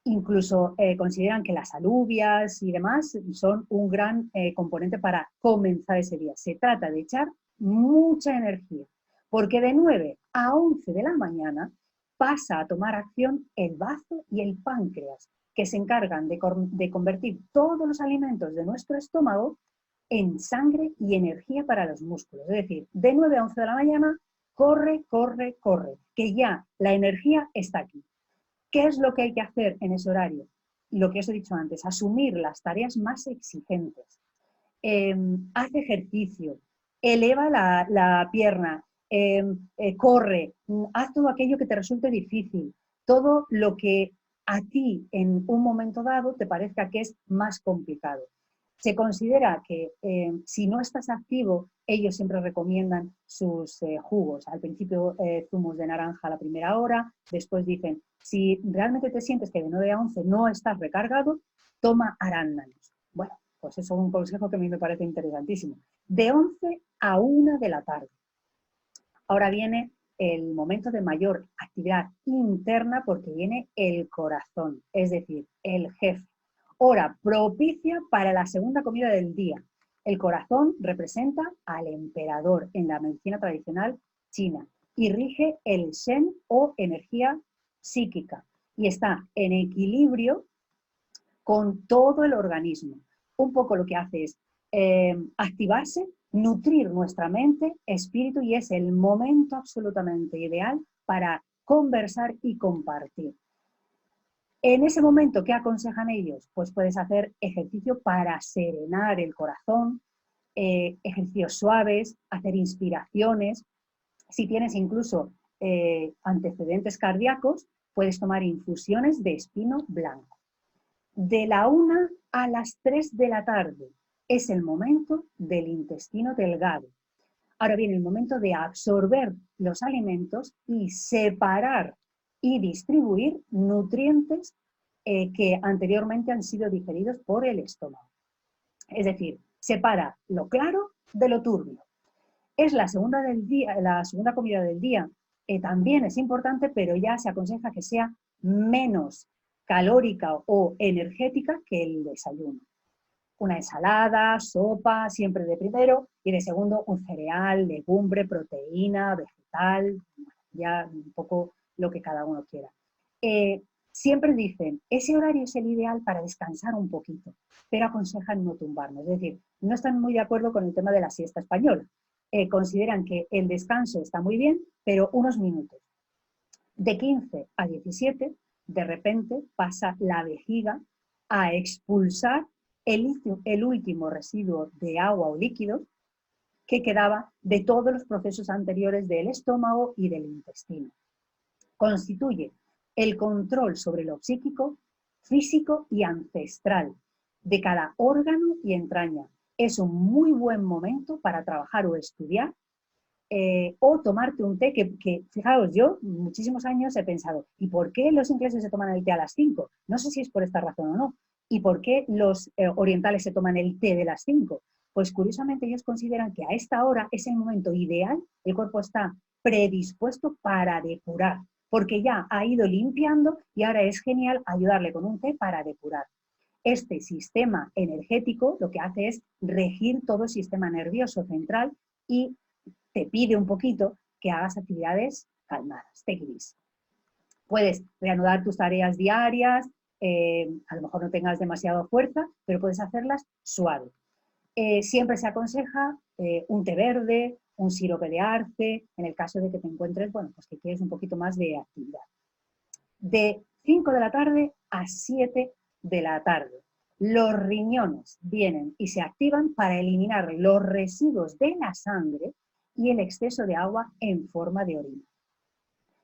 Incluso consideran que las alubias y demás son un gran componente para comenzar ese día. Se trata de echar mucha energía, porque de 9 a 11 de la mañana pasa a tomar acción el bazo y el páncreas, que se encargan de convertir todos los alimentos de nuestro estómago en sangre y energía para los músculos. Es decir, de 9 a 11 de la mañana, corre, corre, corre, que ya la energía está aquí. ¿Qué es lo que hay que hacer en ese horario? Lo que os he dicho antes, asumir las tareas más exigentes. Haz ejercicio, eleva la pierna, corre, haz todo aquello que te resulte difícil, todo lo que a ti en un momento dado te parezca que es más complicado. Se considera que si no estás activo, ellos siempre recomiendan sus jugos. Al principio zumos de naranja a la primera hora, después dicen, si realmente te sientes que de 9 a 11 no estás recargado, toma arándanos. Bueno, pues eso es un consejo que a mí me parece interesantísimo. De 11 a 1 de la tarde. Ahora viene el momento de mayor actividad interna porque viene el corazón, es decir, el jefe. Hora propicia para la segunda comida del día. El corazón representa al emperador en la medicina tradicional china y rige el Shen o energía psíquica y está en equilibrio con todo el organismo. Un poco lo que hace es activarse, nutrir nuestra mente, espíritu, y es el momento absolutamente ideal para conversar y compartir. En ese momento, ¿qué aconsejan ellos? Pues puedes hacer ejercicio para serenar el corazón, ejercicios suaves, hacer inspiraciones. Si tienes incluso antecedentes cardíacos, puedes tomar infusiones de espino blanco. De la 1 a las 3 de la tarde es el momento del intestino delgado. Ahora viene el momento de absorber los alimentos y separar y distribuir nutrientes que anteriormente han sido digeridos por el estómago. Es decir, separa lo claro de lo turbio. Es la segunda comida del día. También es importante, pero ya se aconseja que sea menos calórica o energética que el desayuno. Una ensalada, sopa, siempre de primero, y de segundo un cereal, legumbre, proteína, vegetal, ya un poco lo que cada uno quiera. Siempre dicen, ese horario es el ideal para descansar un poquito, pero aconsejan no tumbarnos, es decir, no están muy de acuerdo con el tema de la siesta española. Consideran que el descanso está muy bien, pero unos minutos. De 15 a 17, de repente pasa la vejiga a expulsar el último residuo de agua o líquidos que quedaba de todos los procesos anteriores del estómago y del intestino. Constituye el control sobre lo psíquico, físico y ancestral de cada órgano y entraña. Es un muy buen momento para trabajar o estudiar o tomarte un té que, fijaos, yo muchísimos años he pensado, ¿y por qué los ingleses se toman el té a las 5? No sé si es por esta razón o no. ¿Y por qué los orientales se toman el té de las 5? Pues curiosamente ellos consideran que a esta hora es el momento ideal, el cuerpo está predispuesto para depurar, porque ya ha ido limpiando y ahora es genial ayudarle con un té para depurar. Este sistema energético lo que hace es regir todo el sistema nervioso central y te pide un poquito que hagas actividades calmadas, take it easy. Puedes reanudar tus tareas diarias, a lo mejor no tengas demasiada fuerza, pero puedes hacerlas suave. Siempre se aconseja un té verde, un sirope de arce, en el caso de que te encuentres, bueno, pues que quieres un poquito más de actividad. De 5 de la tarde a 7 de la tarde, los riñones vienen y se activan para eliminar los residuos de la sangre y el exceso de agua en forma de orina.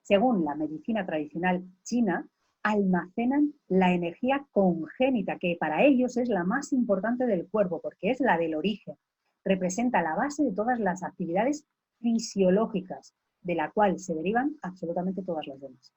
Según la medicina tradicional china, almacenan la energía congénita, que para ellos es la más importante del cuerpo, porque es la del origen. Representa la base de todas las actividades fisiológicas, de la cual se derivan absolutamente todas las demás.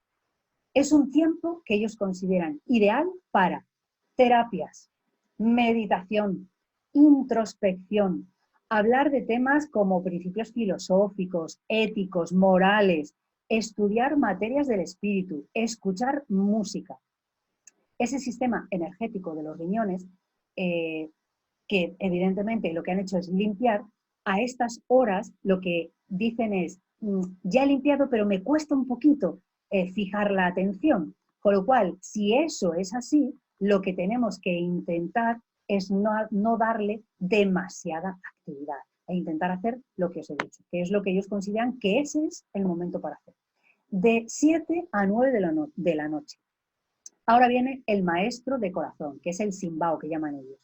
Es un tiempo que ellos consideran ideal para terapias, meditación, introspección, hablar de temas como principios filosóficos, éticos, morales, estudiar materias del espíritu, escuchar música. Ese sistema energético de los riñones, que evidentemente lo que han hecho es limpiar, a estas horas lo que dicen es, ya he limpiado, pero me cuesta un poquito fijar la atención. Con lo cual, si eso es así, lo que tenemos que intentar es no darle demasiada actividad e intentar hacer lo que os he dicho, que es lo que ellos consideran que ese es el momento para hacer. De 7 a 9 de la noche. Ahora viene el maestro de corazón, que es el Simbao, que llaman ellos.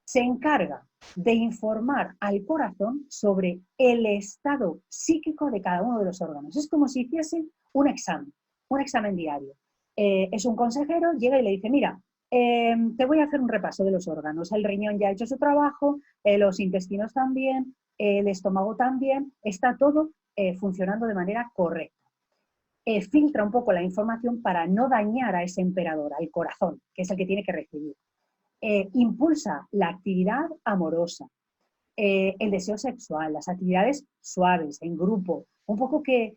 Se encarga de informar al corazón sobre el estado psíquico de cada uno de los órganos. Es como si hiciese un examen diario. Es un consejero, llega y le dice, mira, te voy a hacer un repaso de los órganos. El riñón ya ha hecho su trabajo, los intestinos también, el estómago también, está todo funcionando de manera correcta. Filtra un poco la información para no dañar a ese emperador, al corazón, que es el que tiene que recibir. Impulsa la actividad amorosa, el deseo sexual, las actividades suaves, en grupo, un poco que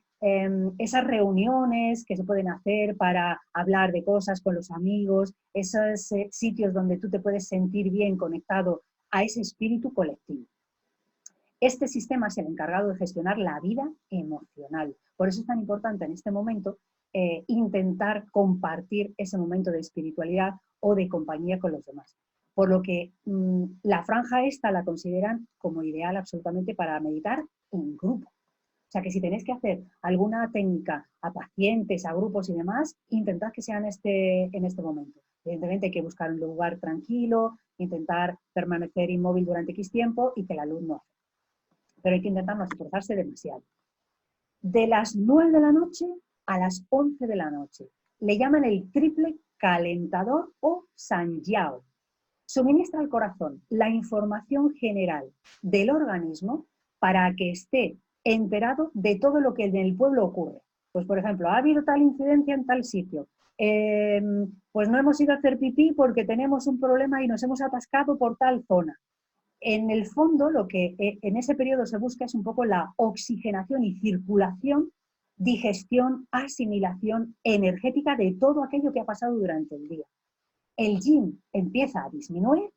esas reuniones que se pueden hacer para hablar de cosas con los amigos, esos sitios donde tú te puedes sentir bien conectado a ese espíritu colectivo. Este sistema es el encargado de gestionar la vida emocional. Por eso es tan importante en este momento intentar compartir ese momento de espiritualidad o de compañía con los demás. Por lo que la franja esta la consideran como ideal absolutamente para meditar en grupo. O sea que si tenéis que hacer alguna técnica a pacientes, a grupos y demás, intentad que sea en este momento. Evidentemente hay que buscar un lugar tranquilo, intentar permanecer inmóvil durante X tiempo y que la luz no afecte. Pero hay que intentar no esforzarse demasiado. De las 9 de la noche a las 11 de la noche. Le llaman el triple calentador o Sanjiao. Suministra al corazón la información general del organismo para que esté enterado de todo lo que en el pueblo ocurre. Pues, por ejemplo, ha habido tal incidencia en tal sitio. Pues no hemos ido a hacer pipí porque tenemos un problema y nos hemos atascado por tal zona. En el fondo, lo que en ese periodo se busca es un poco la oxigenación y circulación, digestión, asimilación energética de todo aquello que ha pasado durante el día. El yin empieza a disminuir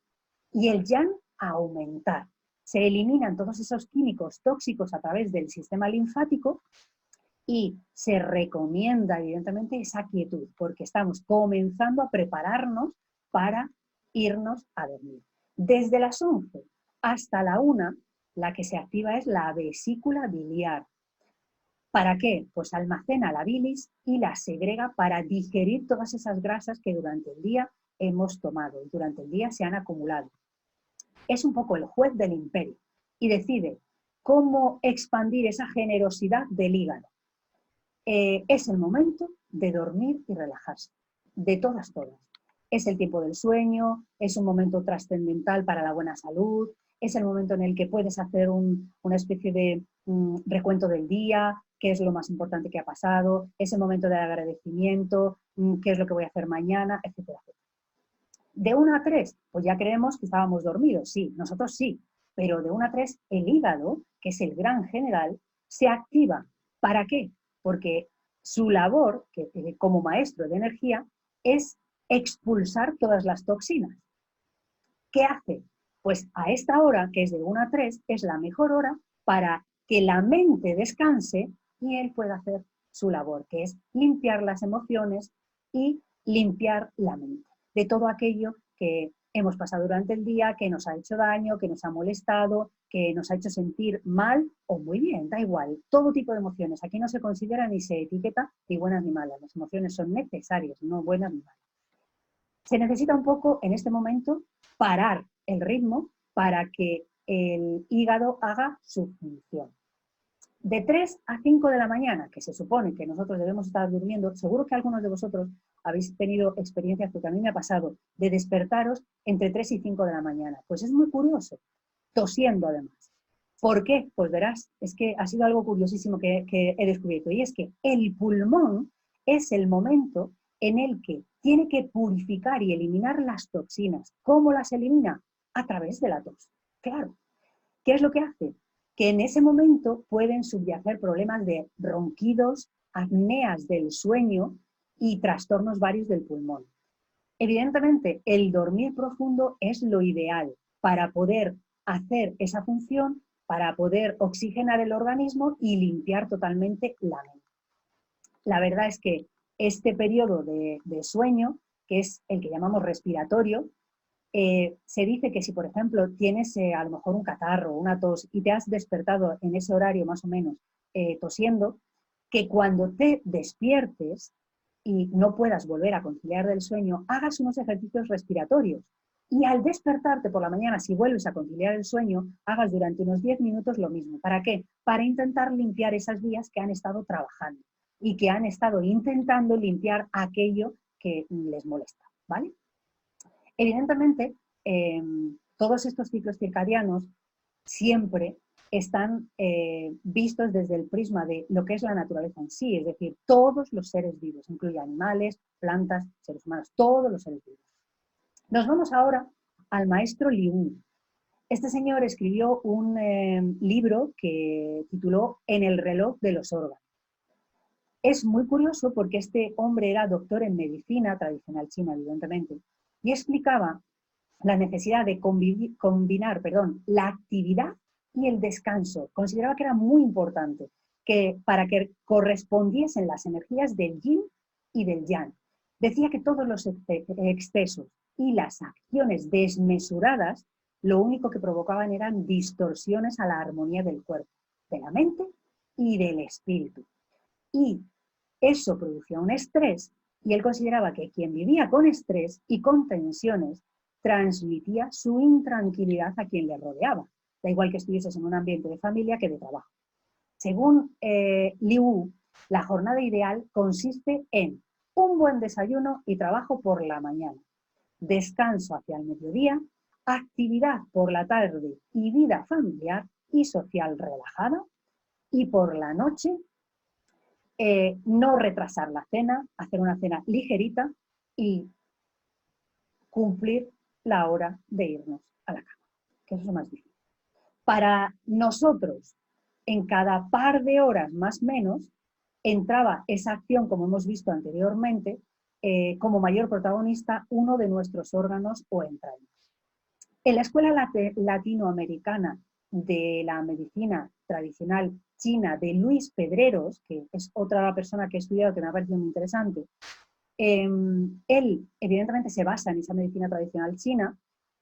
y el yang a aumentar. Se eliminan todos esos químicos tóxicos a través del sistema linfático y se recomienda, evidentemente, esa quietud, porque estamos comenzando a prepararnos para irnos a dormir. Desde las 11 hasta la 1, la que se activa es la vesícula biliar. ¿Para qué? Pues almacena la bilis y la segrega para digerir todas esas grasas que durante el día hemos tomado y durante el día se han acumulado. Es un poco el juez del imperio y decide cómo expandir esa generosidad del hígado. Es el momento de dormir y relajarse, de todas. Es el tiempo del sueño, es un momento trascendental para la buena salud, es el momento en el que puedes hacer una especie de recuento del día, qué es lo más importante que ha pasado, es el momento del agradecimiento, qué es lo que voy a hacer mañana, etcétera, etcétera. De 1 a 3, pues ya creemos que estábamos dormidos, sí, nosotros sí, pero de 1 a 3 el hígado, que es el gran general, se activa. ¿Para qué? Porque su labor, como maestro de energía, es expulsar todas las toxinas. ¿Qué hace? Pues a esta hora, que es de 1 a 3, es la mejor hora para que la mente descanse y él pueda hacer su labor, que es limpiar las emociones y limpiar la mente de todo aquello que hemos pasado durante el día, que nos ha hecho daño, que nos ha molestado, que nos ha hecho sentir mal o muy bien, da igual, todo tipo de emociones. Aquí no se considera ni se etiqueta ni buenas ni malas, las emociones son necesarias, no buenas ni malas. Se necesita un poco en este momento parar el ritmo para que el hígado haga su función. De 3 a 5 de la mañana, que se supone que nosotros debemos estar durmiendo, seguro que algunos de vosotros habéis tenido experiencias, porque a mí me ha pasado, de despertaros entre 3 y 5 de la mañana. Pues es muy curioso, tosiendo además. ¿Por qué? Pues verás, es que ha sido algo curiosísimo que he descubierto, y es que el pulmón es el momento en el que tiene que purificar y eliminar las toxinas. ¿Cómo las elimina? A través de la tos. Claro. ¿Qué es lo que hace? Que en ese momento pueden subyacer problemas de ronquidos, apneas del sueño y trastornos varios del pulmón. Evidentemente, el dormir profundo es lo ideal para poder hacer esa función, para poder oxigenar el organismo y limpiar totalmente la mente. La verdad es que este periodo de sueño, que es el que llamamos respiratorio, se dice que si, por ejemplo, tienes a lo mejor un catarro, una tos y te has despertado en ese horario más o menos tosiendo, que cuando te despiertes y no puedas volver a conciliar del sueño, hagas unos ejercicios respiratorios. Y al despertarte por la mañana, si vuelves a conciliar el sueño, hagas durante unos 10 minutos lo mismo. ¿Para qué? Para intentar limpiar esas vías que han estado trabajando y que han estado intentando limpiar aquello que les molesta, ¿vale? Evidentemente, todos estos ciclos circadianos siempre están vistos desde el prisma de lo que es la naturaleza en sí, es decir, todos los seres vivos, incluye animales, plantas, seres humanos, todos los seres vivos. Nos vamos ahora al maestro Liu. Este señor escribió un libro que tituló En el reloj de los órganos. Es muy curioso porque este hombre era doctor en medicina tradicional china, evidentemente, y explicaba la necesidad de combinar la actividad y el descanso. Consideraba que era muy importante para que correspondiesen las energías del yin y del yang. Decía que todos los excesos y las acciones desmesuradas lo único que provocaban eran distorsiones a la armonía del cuerpo, de la mente y del espíritu. Y eso producía un estrés, y él consideraba que quien vivía con estrés y con tensiones transmitía su intranquilidad a quien le rodeaba. Da igual que estuvieses en un ambiente de familia que de trabajo. Según Liu, la jornada ideal consiste en un buen desayuno y trabajo por la mañana, descanso hacia el mediodía, actividad por la tarde y vida familiar y social relajada, y por la noche no retrasar la cena, hacer una cena ligerita y cumplir la hora de irnos a la cama, que eso es lo más difícil. Para nosotros, en cada par de horas más o menos, entraba esa acción, como hemos visto anteriormente, como mayor protagonista uno de nuestros órganos o entrañas. En la Escuela Latinoamericana de la Medicina Tradicional China de Luis Pedreros, que es otra persona que he estudiado que me ha parecido muy interesante, él evidentemente se basa en esa medicina tradicional china,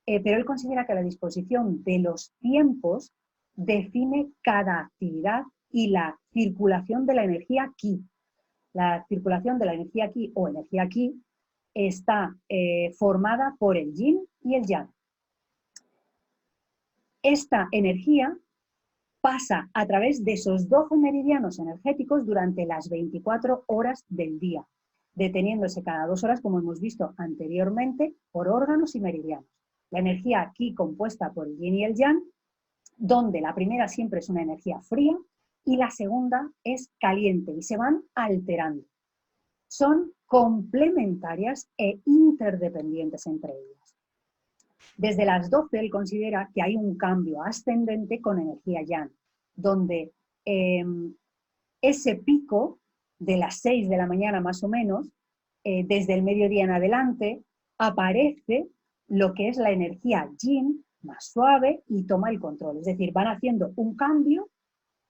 pero él considera que la disposición de los tiempos define cada actividad y la circulación de la energía qi. La circulación de la energía qi o energía qi está formada por el yin y el yang. Esta energía pasa a través de esos 12 meridianos energéticos durante las 24 horas del día, deteniéndose cada 2 horas, como hemos visto anteriormente, por órganos y meridianos. La energía aquí compuesta por el yin y el yang, donde la primera siempre es una energía fría y la segunda es caliente y se van alterando. Son complementarias e interdependientes entre ellas. Desde las 12 él considera que hay un cambio ascendente con energía yang, donde ese pico de las 6 de la mañana más o menos, desde el mediodía en adelante, aparece lo que es la energía yin más suave y toma el control. Es decir, van haciendo un cambio,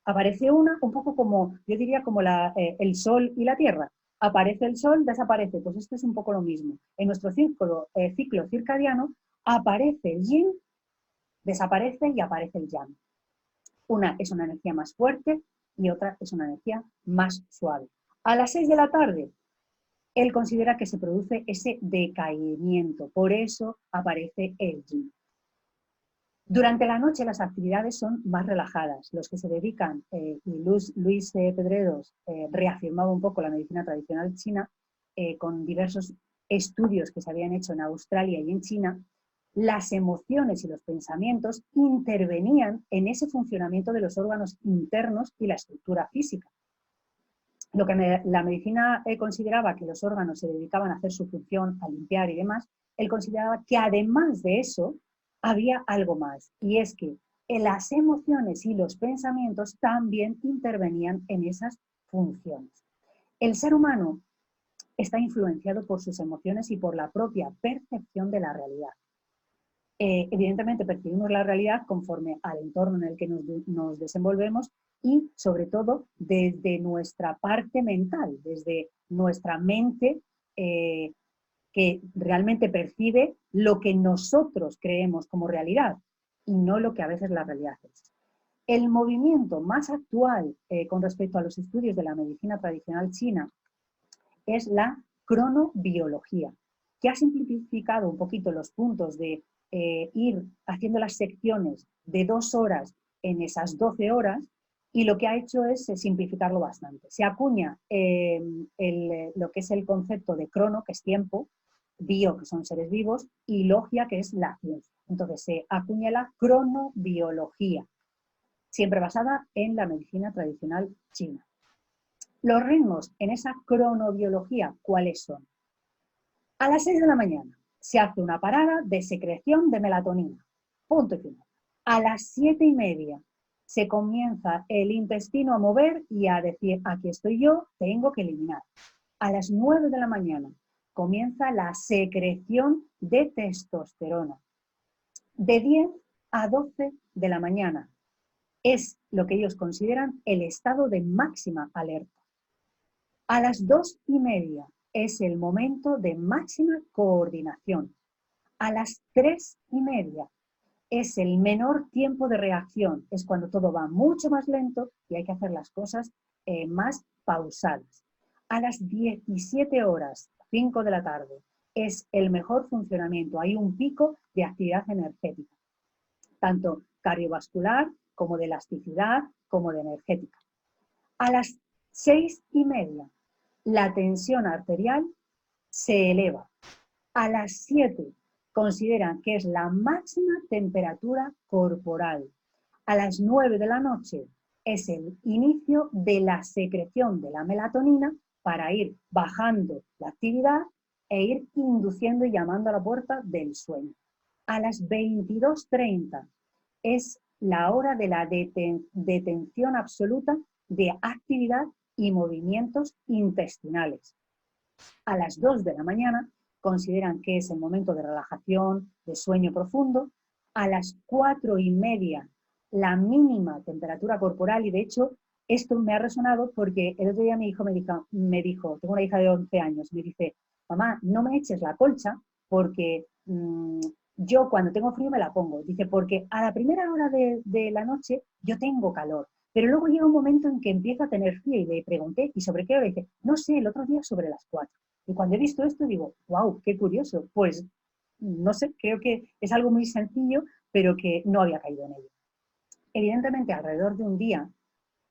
aparece un poco como, yo diría como el sol y la tierra. Aparece el sol, desaparece. Pues esto es un poco lo mismo. En nuestro ciclo circadiano aparece el yin, desaparece y aparece el yang. Una es una energía más fuerte y otra es una energía más suave. A las 6 de la tarde, él considera que se produce ese decaimiento, por eso aparece el yin. Durante la noche las actividades son más relajadas. Los que se dedican, y Luis Pedreros reafirmaba un poco la medicina tradicional china con diversos estudios que se habían hecho en Australia y en China, las emociones y los pensamientos intervenían en ese funcionamiento de los órganos internos y la estructura física. Lo que la medicina consideraba que los órganos se dedicaban a hacer su función, a limpiar y demás, él consideraba que además de eso había algo más, y es que las emociones y los pensamientos también intervenían en esas funciones. El ser humano está influenciado por sus emociones y por la propia percepción de la realidad. Evidentemente percibimos la realidad conforme al entorno en el que nos desenvolvemos y sobre todo desde nuestra parte mental, desde nuestra mente que realmente percibe lo que nosotros creemos como realidad y no lo que a veces la realidad es. El movimiento más actual con respecto a los estudios de la medicina tradicional china es la cronobiología, que ha simplificado un poquito los puntos de ir haciendo las secciones de 2 horas en esas 12 horas, y lo que ha hecho es simplificarlo bastante. Se acuña lo que es el concepto de crono, que es tiempo, bio, que son seres vivos, y logia, que es la ciencia. Entonces se acuña la cronobiología, siempre basada en la medicina tradicional china. Los ritmos en esa cronobiología, ¿cuáles son? A las 6 de la mañana se hace una parada de secreción de melatonina. Punto y final. A las 7:30 se comienza el intestino a mover y a decir, aquí estoy yo, tengo que eliminar. A las 9 de la mañana comienza la secreción de testosterona. De 10 a 12 de la mañana es lo que ellos consideran el estado de máxima alerta. A las 2:30 es el momento de máxima coordinación. A las 3:30 es el menor tiempo de reacción. Es cuando todo va mucho más lento y hay que hacer las cosas más pausadas. A las 17 horas, 5 de la tarde, es el mejor funcionamiento. Hay un pico de actividad energética, tanto cardiovascular como de elasticidad, como de energética. A las 6:30 la tensión arterial se eleva. A las 7 consideran que es la máxima temperatura corporal. A las 9 de la noche es el inicio de la secreción de la melatonina para ir bajando la actividad e ir induciendo y llamando a la puerta del sueño. A las 22:30 es la hora de la detención absoluta de actividad y movimientos intestinales. A las 2 de la mañana consideran que es el momento de relajación, de sueño profundo. A las 4:30 la mínima temperatura corporal, y de hecho esto me ha resonado porque el otro día mi hijo me dijo, tengo una hija de 11 años, me dice, mamá, no me eches la colcha porque yo cuando tengo frío me la pongo. Dice, porque a la primera hora de la noche yo tengo calor. Pero luego llega un momento en que empiezo a tener frío y le pregunté, ¿y sobre qué hora? Y dice, no sé, el otro día sobre las 4. Y cuando he visto esto digo, wow, qué curioso. Pues no sé, creo que es algo muy sencillo, pero que no había caído en ello. Evidentemente, alrededor de un día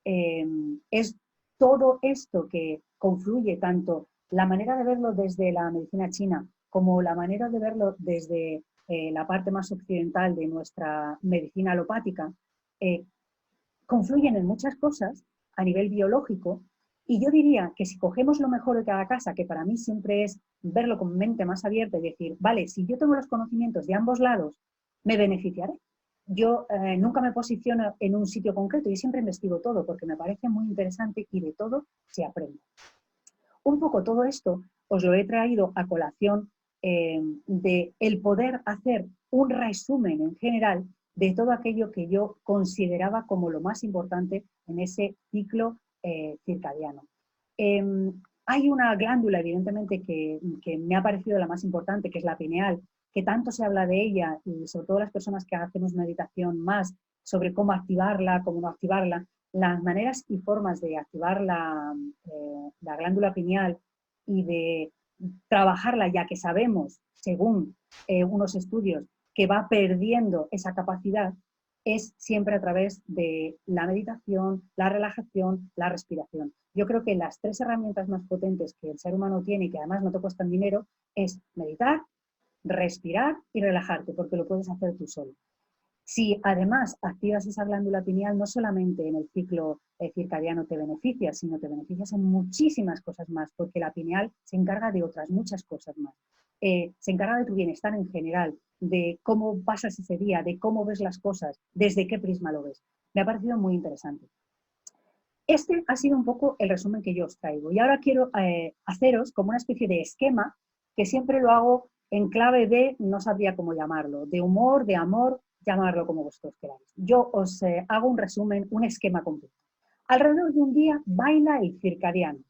es todo esto que confluye tanto la manera de verlo desde la medicina china como la manera de verlo desde la parte más occidental de nuestra medicina alopática, confluyen en muchas cosas a nivel biológico, y yo diría que si cogemos lo mejor de cada casa, que para mí siempre es verlo con mente más abierta y decir, vale, si yo tengo los conocimientos de ambos lados, me beneficiaré. Yo nunca me posiciono en un sitio concreto y siempre investigo todo porque me parece muy interesante y de todo se aprende. Un poco todo esto os lo he traído a colación de el poder hacer un resumen en general de todo aquello que yo consideraba como lo más importante en ese ciclo circadiano. Hay una glándula, evidentemente, que me ha parecido la más importante, que es la pineal, que tanto se habla de ella, y sobre todo las personas que hacemos meditación más sobre cómo activarla, cómo no activarla, las maneras y formas de activar la glándula pineal y de trabajarla, ya que sabemos, según unos estudios, que va perdiendo esa capacidad, es siempre a través de la meditación, la relajación, la respiración. Yo creo que las 3 herramientas más potentes que el ser humano tiene y que además no te cuestan dinero es meditar, respirar y relajarte, porque lo puedes hacer tú solo. Si además activas esa glándula pineal, no solamente en el ciclo circadiano te beneficias, sino te beneficias en muchísimas cosas más, porque la pineal se encarga de otras muchas cosas más. Se encarga de tu bienestar en general, de cómo pasas ese día, de cómo ves las cosas, desde qué prisma lo ves. Me ha parecido muy interesante. Este ha sido un poco el resumen que yo os traigo. Y ahora quiero haceros como una especie de esquema, que siempre lo hago en clave de, no sabría cómo llamarlo, de humor, de amor, llamarlo como vosotros queráis. Yo os hago un resumen, un esquema completo. Alrededor de un día baila el circadiano.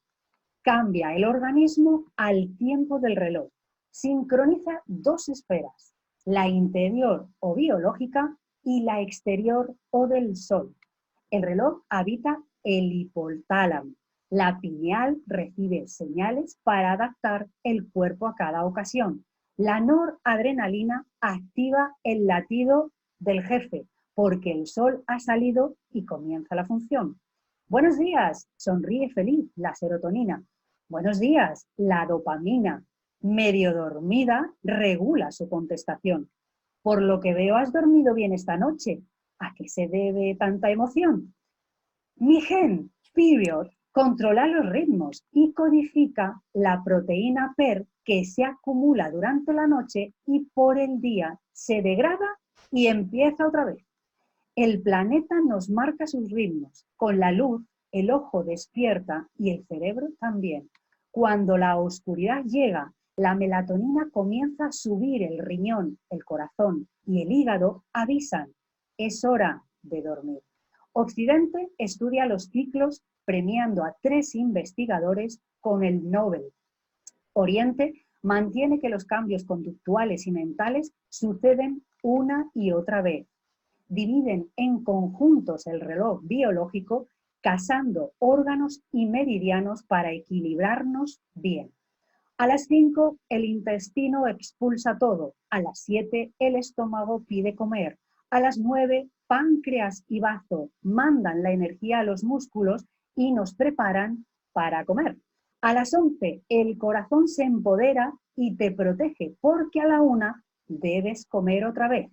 Cambia el organismo al tiempo del reloj. Sincroniza 2 esferas, la interior o biológica y la exterior o del sol. El reloj habita el hipotálamo. La pineal recibe señales para adaptar el cuerpo a cada ocasión. La noradrenalina activa el latido del jefe, porque el sol ha salido y comienza la función. Buenos días, sonríe feliz, la serotonina. Buenos días, la dopamina, medio dormida, regula su contestación. Por lo que veo, has dormido bien esta noche. ¿A qué se debe tanta emoción? Mi gen, period, controla los ritmos y codifica la proteína PER que se acumula durante la noche y por el día se degrada y empieza otra vez. El planeta nos marca sus ritmos. Con la luz, el ojo despierta y el cerebro también. Cuando la oscuridad llega, la melatonina comienza a subir, el riñón, el corazón y el hígado avisan. Es hora de dormir. Occidente estudia los ciclos premiando a 3 investigadores con el Nobel. Oriente mantiene que los cambios conductuales y mentales suceden una y otra vez. Dividen en conjuntos el reloj biológico, casando órganos y meridianos para equilibrarnos bien. A las 5 el intestino expulsa todo, a las 7 el estómago pide comer, a las 9 páncreas y bazo mandan la energía a los músculos y nos preparan para comer. A las 11 el corazón se empodera y te protege, porque a la 1 debes comer otra vez.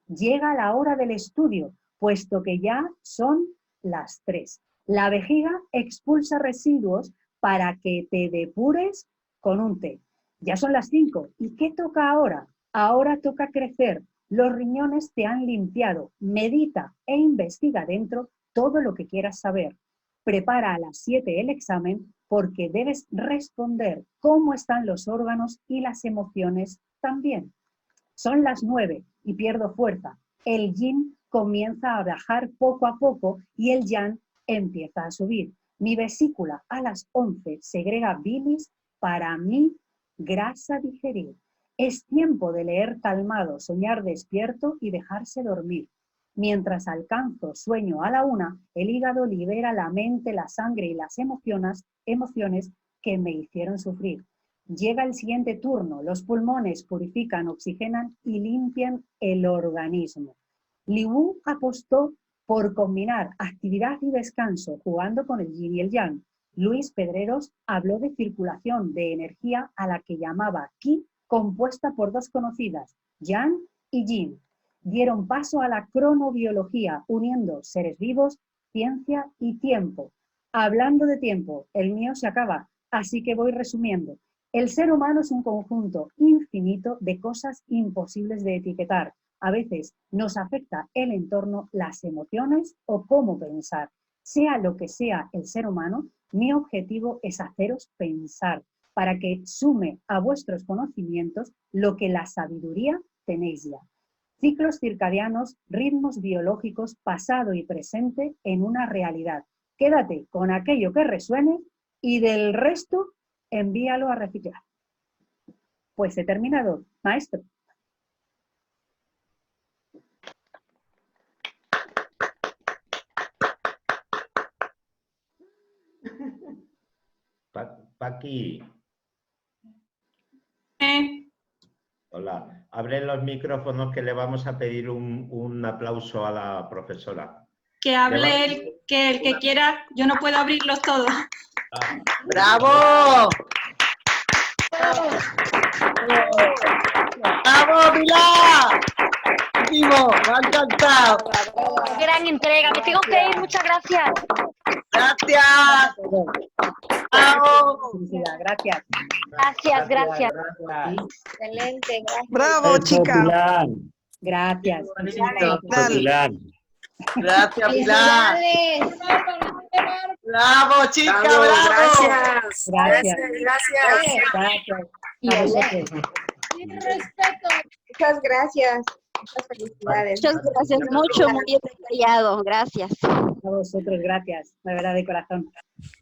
Llega la hora del estudio, puesto que ya son las 3. La vejiga expulsa residuos para que te depures con un té. Ya son las 5. ¿Y qué toca ahora? Ahora toca crecer. Los riñones te han limpiado. Medita e investiga dentro todo lo que quieras saber. Prepara a las 7 el examen, porque debes responder cómo están los órganos y las emociones también. Son las 9 y pierdo fuerza. El yin comienza a bajar poco a poco y el yang empieza a subir. Mi vesícula a las 11 segrega bilis para mi grasa digerir. Es tiempo de leer calmado, soñar despierto y dejarse dormir. Mientras alcanzo sueño a la 1, el hígado libera la mente, la sangre y las emociones que me hicieron sufrir. Llega el siguiente turno, los pulmones purifican, oxigenan y limpian el organismo. Li Wu apostó por combinar actividad y descanso, jugando con el yin y el yang. Luis Pedreros habló de circulación de energía, a la que llamaba Qi, compuesta por 2 conocidas, Yang y Yin. Dieron paso a la cronobiología, uniendo seres vivos, ciencia y tiempo. Hablando de tiempo, el mío se acaba, así que voy resumiendo. El ser humano es un conjunto infinito de cosas imposibles de etiquetar. A veces nos afecta el entorno, las emociones o cómo pensar. Sea lo que sea el ser humano, mi objetivo es haceros pensar, para que sume a vuestros conocimientos lo que la sabiduría tenéis ya. Ciclos circadianos, ritmos biológicos, pasado y presente en una realidad. Quédate con aquello que resuene y del resto envíalo a reciclar. Pues he terminado, maestro. Paqui. Hola. Abre los micrófonos que le vamos a pedir un aplauso a la profesora. Que hable el que quiera, yo no puedo abrirlos todos. ¡Bravo! ¡Bravo, Pilar! ¡Vivo! ¡Me ha encantado! Gran entrega, me tengo que ir, muchas gracias. ¡Gracias! ¡Bravo! Gracias. Gracias. Excelente, gracias. ¡Bravo, chica! Gracias. Pilar. Gracias, Pilar. ¡Felicidades! ¡Bravo, chica! ¡Bravo! Gracias. Y a vosotros. Sin respeto. Muchas gracias. Muchas felicidades. Muchas gracias, muy detallado, gracias. A vosotros, gracias, de verdad, de corazón.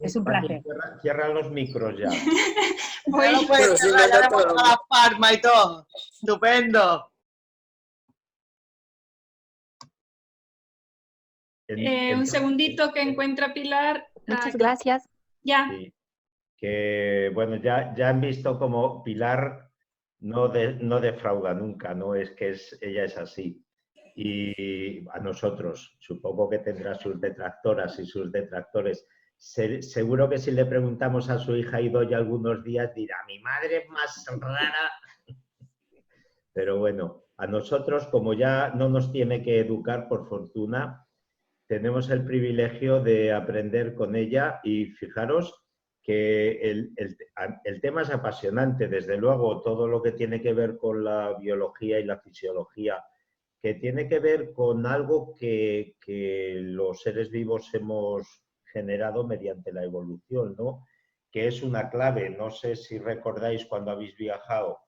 Es un placer. Cierra los micros ya. Ya lo puedes cerrar, ya le hemos dado la palma y todo. ¡Estupendo! Un segundito que encuentra Pilar. Muchas gracias. Ya. Sí. Que bueno, ya han visto como Pilar no defrauda nunca, ¿no? Es que ella es así. Y a nosotros, supongo que tendrá sus detractoras y sus detractores. Seguro que si le preguntamos a su hija Idoia algunos días dirá, mi madre es más rara. Pero bueno, a nosotros, como ya no nos tiene que educar, por fortuna, tenemos el privilegio de aprender con ella y fijaros que el tema es apasionante, desde luego, todo lo que tiene que ver con la biología y la fisiología, que tiene que ver con algo que los seres vivos hemos generado mediante la evolución, ¿no? Que es una clave. No sé si recordáis cuando habéis viajado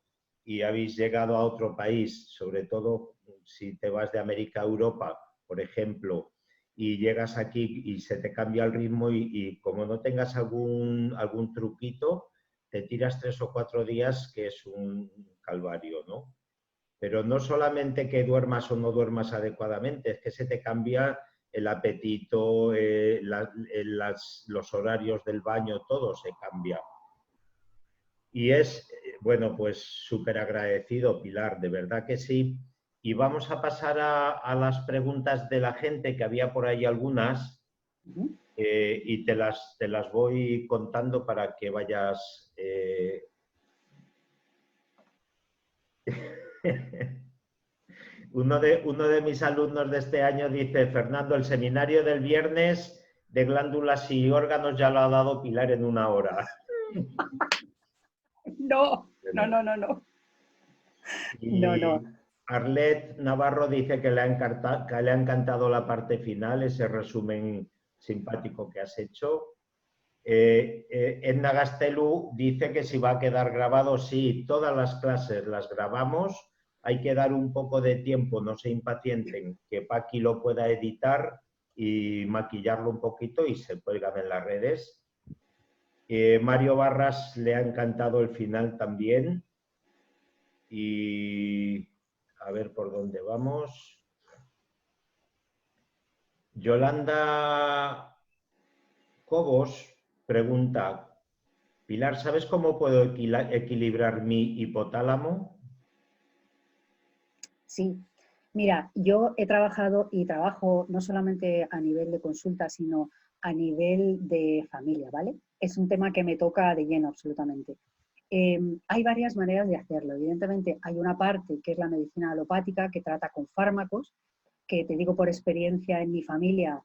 y habéis llegado a otro país, sobre todo si te vas de América a Europa, por ejemplo, y llegas aquí y se te cambia el ritmo y como no tengas algún truquito, te tiras 3 o 4 días, que es un calvario, ¿no? Pero no solamente que duermas o no duermas adecuadamente, es que se te cambia el apetito, los horarios del baño, todo se cambia. Y es, bueno, pues súper agradecido, Pilar, de verdad que sí. Y vamos a pasar a las preguntas de la gente, que había por ahí algunas, y te las voy contando para que vayas... Uno de mis alumnos de este año dice, Fernando, el seminario del viernes de glándulas y órganos ya lo ha dado Pilar en 1 hora. No. Y Arlet Navarro dice que le ha encantado la parte final, ese resumen simpático que has hecho. Edna Gastelu dice que si va a quedar grabado, sí, todas las clases las grabamos. Hay que dar un poco de tiempo, no se impacienten, que Paqui lo pueda editar y maquillarlo un poquito y se cuelgan en las redes. Mario Barras le ha encantado el final también. Y a ver por dónde vamos. Yolanda Cobos pregunta, Pilar, ¿sabes cómo puedo equilibrar mi hipotálamo? Sí, mira, yo he trabajado y trabajo no solamente a nivel de consulta, sino a nivel de familia, ¿vale? Es un tema que me toca de lleno absolutamente. Hay varias maneras de hacerlo. Evidentemente, hay una parte que es la medicina alopática, que trata con fármacos, que te digo por experiencia en mi familia,